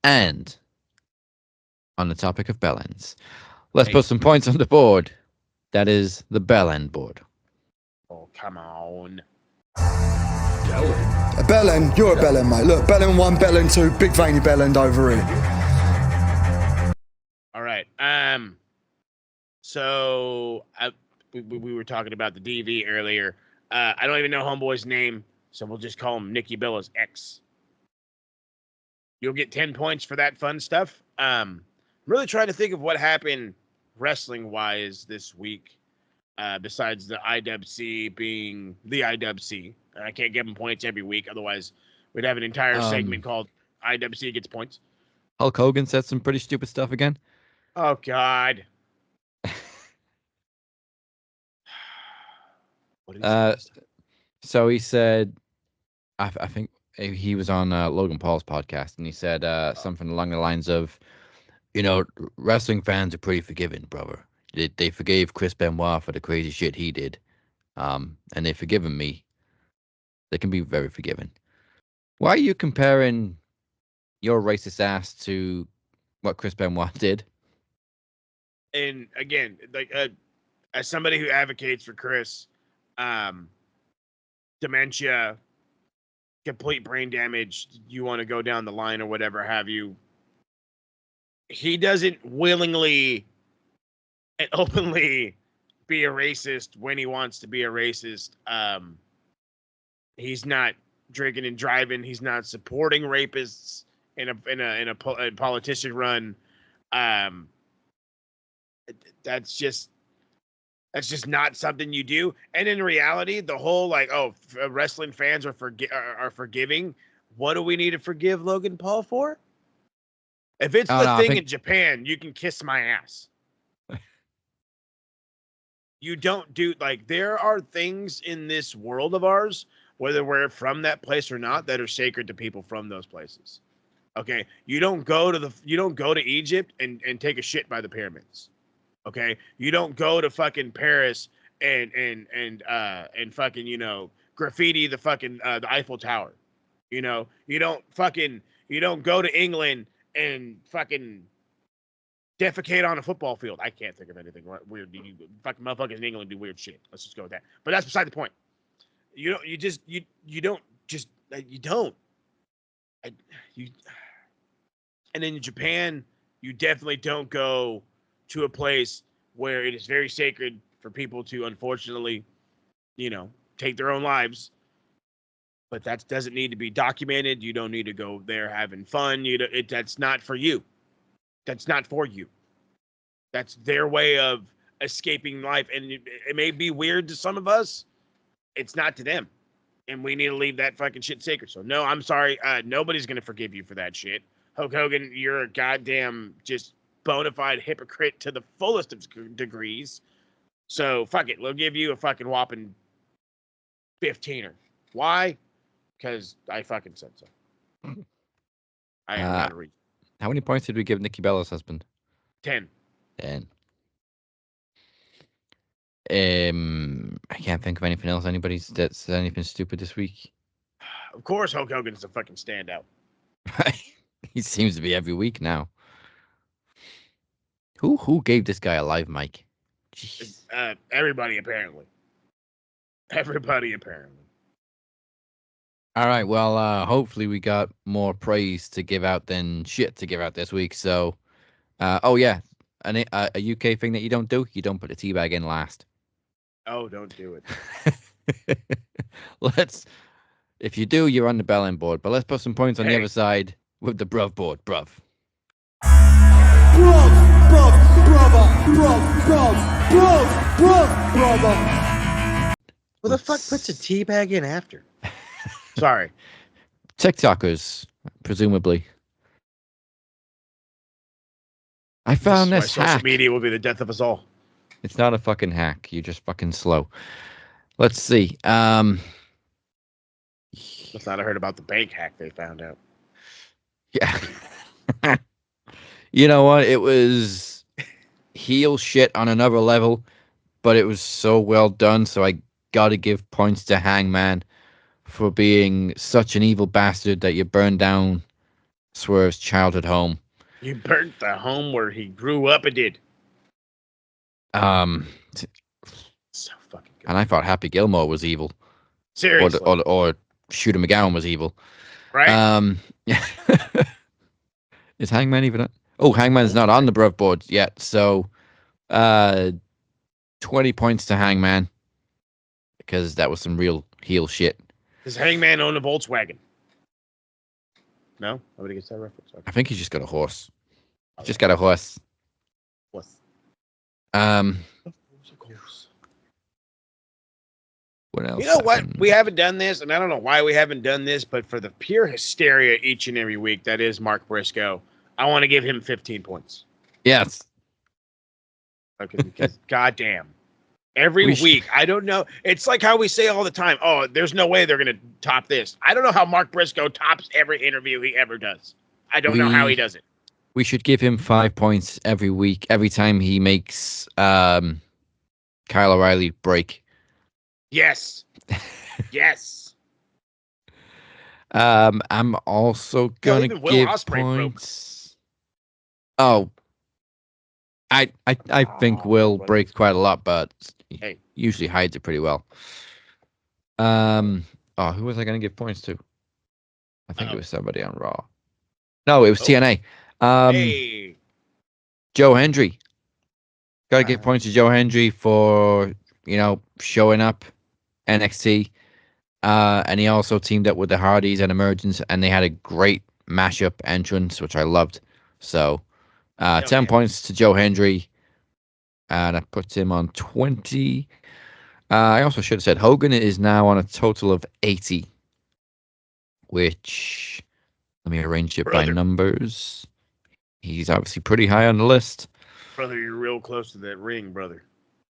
And on the topic of bell ends, let's put some points on the board. That is the bell end board. Oh, come on. A bell end? You're a bell end, mate. Look, bell end 1, bell end 2, big veiny bell end over here. All right. So we were talking about the DV earlier. I don't even know Homeboy's name, so we'll just call him Nikki Bella's ex. You'll get 10 points for that fun stuff. I'm really trying to think of what happened wrestling-wise this week, besides the IWC being the IWC. I can't give them points every week, otherwise we'd have an entire segment called IWC Gets Points. Hulk Hogan said some pretty stupid stuff again. Oh, God. So he said, I think he was on Logan Paul's podcast, and he said something along the lines of, wrestling fans are pretty forgiving, brother. They forgave Chris Benoit for the crazy shit he did, and they've forgiven me. They can be very forgiving. Why are you comparing your racist ass to what Chris Benoit did? And again, like as somebody who advocates for Chris, dementia, complete brain damage, you want to go down the line or whatever have you. He doesn't willingly and openly be a racist when he wants to be a racist. He's not drinking and driving. He's not supporting rapists a politician run, that's just not something you do. And in reality, the whole like, wrestling fans are forgiving. What do we need to forgive Logan Paul for? If it's thing in Japan, you can kiss my ass. You don't do like, there are things in this world of ours, whether we're from that place or not, that are sacred to people from those places. Okay, you don't go to Egypt and take a shit by the pyramids. Okay, you don't go to fucking Paris and fucking graffiti the fucking the Eiffel Tower. You don't go to England and fucking defecate on a football field. I can't think of anything weird. You fucking motherfuckers in England do weird shit. Let's just go with that. But that's beside the point. You don't. And in Japan, you definitely don't go to a place where it is very sacred for people to, unfortunately, take their own lives. But that doesn't need to be documented. You don't need to go there having fun. That's not for you. That's not for you. That's their way of escaping life. And it may be weird to some of us. It's not to them. And we need to leave that fucking shit sacred. So, no, I'm sorry. Nobody's going to forgive you for that shit. Hulk Hogan, you're a goddamn just bona fide hypocrite to the fullest of degrees. So, fuck it. We'll give you a fucking whopping 15er. Why? Because I fucking said so. I am not a reason. How many points did we give Nikki Bella's husband? 10. I can't think of anything else. Anybody that's said anything stupid this week? Of course, Hulk Hogan's a fucking standout. He seems to be every week now. Who gave this guy a live mic? Jeez. Everybody apparently. All right. Well, hopefully we got more praise to give out than shit to give out this week. So, a UK thing that you don't do put the teabag in last. Oh, don't do it. If you do, you're on the bell-end board. But let's put some points on the other side with the bruv board. Bruv. Brother. Who the fuck puts a teabag in after? Sorry. TikTokers, presumably. I found this hack. Social media will be the death of us all. It's not a fucking hack. You're just fucking slow. Let's see. Let's not have heard about the bank hack they found out. Yeah. You know what? It was heel shit on another level, but it was so well done. So I got to give points to Hangman for being such an evil bastard that you burned down Swerve's childhood home. You burnt the home where he grew up and did. So fucking good. And I thought Happy Gilmore was evil. Seriously. Or Shooter McGowan was evil. Right. Yeah. Is Hangman even on? Oh, Hangman's not on the bruv board yet. So 20 points to Hangman. Because that was some real heel shit. Does Hangman own a Volkswagen? No? Nobody gets that reference? Okay. I think he's just got a horse. He's just got a horse. What? What else? You know what? We haven't done this, and I don't know why we haven't done this, but for the pure hysteria each and every week, that is Mark Briscoe, I want to give him 15 points. Yes. Okay, because goddamn. Every week, I don't know. It's like how we say all the time, oh, there's no way they're going to top this. I don't know how Mark Briscoe tops every interview he ever does. I don't know how he does it. We should give him 5 points every week, every time he makes Kyle O'Reilly break. Yes. Yes. I'm also going to give points. Oh. I think Will breaks quite a lot, but he usually hides it pretty well. Who was I going to give points to? I think it was somebody on Raw. No, it was TNA. Joe Hendry. Got to give points to Joe Hendry for, showing up NXT. And he also teamed up with the Hardys and Emergence, and they had a great mashup entrance, which I loved. So 10 points to Joe Hendry, and that puts him on 20. I also should have said Hogan is now on a total of 80, which, let me arrange it by numbers. He's obviously pretty high on the list. Brother, you're real close to that ring, brother.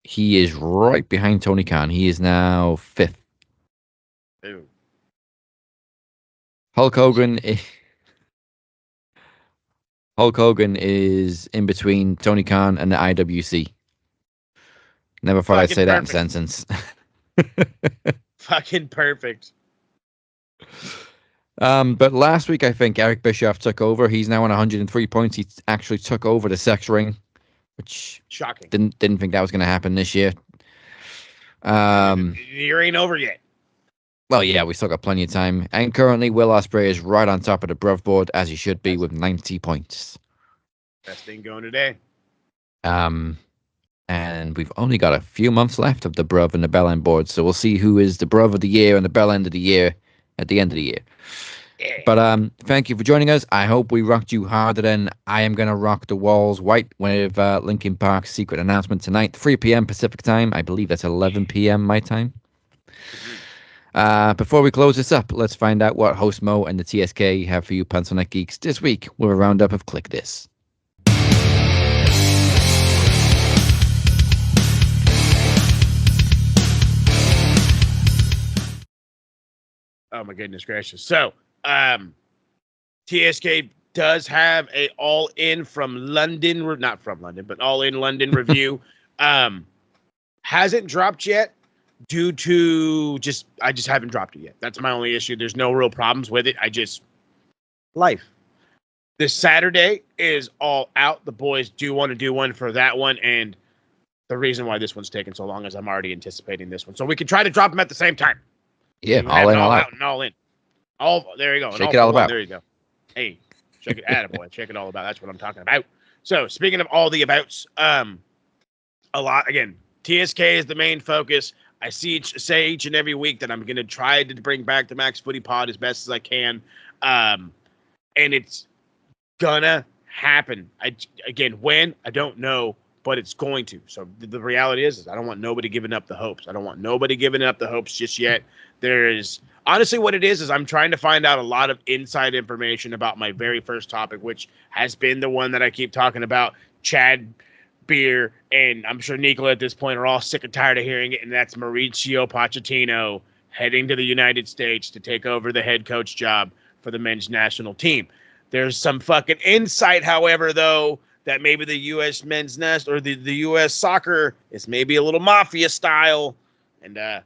He is right behind Tony Khan. He is now 5th. Ew. Hulk Hogan is in between Tony Khan and the IWC. Never thought I'd say that in a sentence. Fucking perfect. But last week, I think Eric Bischoff took over. He's now on 103 points. He actually took over the sex ring, which shocking. Didn't think that was going to happen this year. You ain't over yet. Well, yeah, we still got plenty of time. And currently, Will Ospreay is right on top of the Bruv board, as he should be, with 90 points. Best thing going today. And we've only got a few months left of the Bruv and the Bell End board, so we'll see who is the Bruv of the year and the Bell End of the year at the end of the year. Yeah. But thank you for joining us. I hope we rocked you harder than I am going to rock the walls white with Linkin Park's secret announcement tonight, 3 p.m. Pacific time. I believe that's 11 p.m. my time. Before we close this up, let's find out what Host Mo and the TSK have for you Pencil Neck Geeks this week with a roundup of Click This. Oh my goodness gracious. So, TSK does have a all-in from London, not from London, but all-in London review. Hasn't dropped yet due to I just haven't dropped it yet. That's my only issue. There's no real problems with it. Life. This Saturday is all out. The boys do want to do one for that one, and the reason why this one's taking so long is I'm already anticipating this one. So we can try to drop them at the same time. Yeah, all in, all out. And all in. There you go. Shake it all about. There you go. Hey, shake it, attaboy. Shake it all about. That's what I'm talking about. So, speaking of all the abouts, a lot, again, TSK is the main focus. I say each and every week that I'm going to try to bring back the Max Footy Pod as best as I can. And it's gonna happen. When? I don't know, but it's going to. So the reality is I don't want nobody giving up the hopes. I don't want nobody giving up the hopes just yet. There's honestly what it is I'm trying to find out a lot of inside information about my very first topic, which has been the one that I keep talking about, Chad Beer, and I'm sure Nicola at this point are all sick and tired of hearing it, and that's Mauricio Pochettino heading to the United States to take over the head coach job for the men's national team. There's some fucking insight, however, though, that maybe the U.S. men's nest or the U.S. soccer is maybe a little mafia style. And I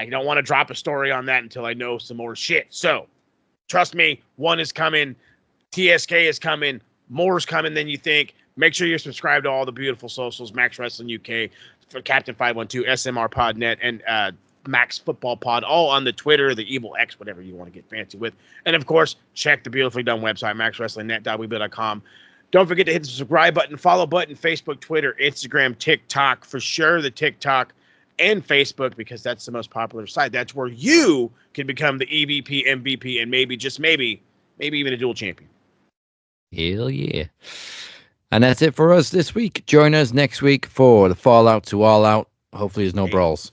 don't want to drop a story on that until I know some more shit. So trust me, one is coming. TSK is coming. More's coming than you think. Make sure you're subscribed to all the beautiful socials, Max Wrestling UK, for Captain 512, SMR Podnet, and Max Football Pod, all on the Twitter, the Evil X, whatever you want to get fancy with. And, of course, check the beautifully done website, maxwrestlingnet.weebly.com. Don't forget to hit the subscribe button, follow button, Facebook, Twitter, Instagram, TikTok, for sure the TikTok and Facebook, because that's the most popular site. That's where you can become the EVP, MVP, and maybe, just maybe even a dual champion. Hell yeah. And that's it for us this week. Join us next week for the Fallout to All Out. Hopefully there's no brawls.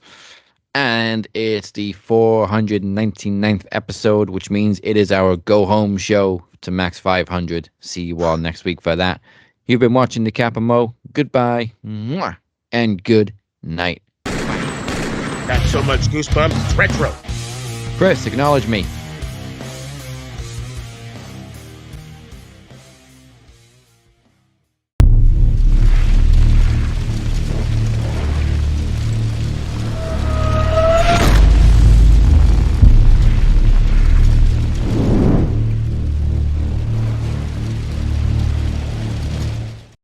And it's the 499th episode, which means it is our go-home show to Max 500. See you all next week for that. You've been watching the Cap and Mo. Goodbye. Mwah, and good night. Got so much goosebumps. It's retro. Chris, acknowledge me.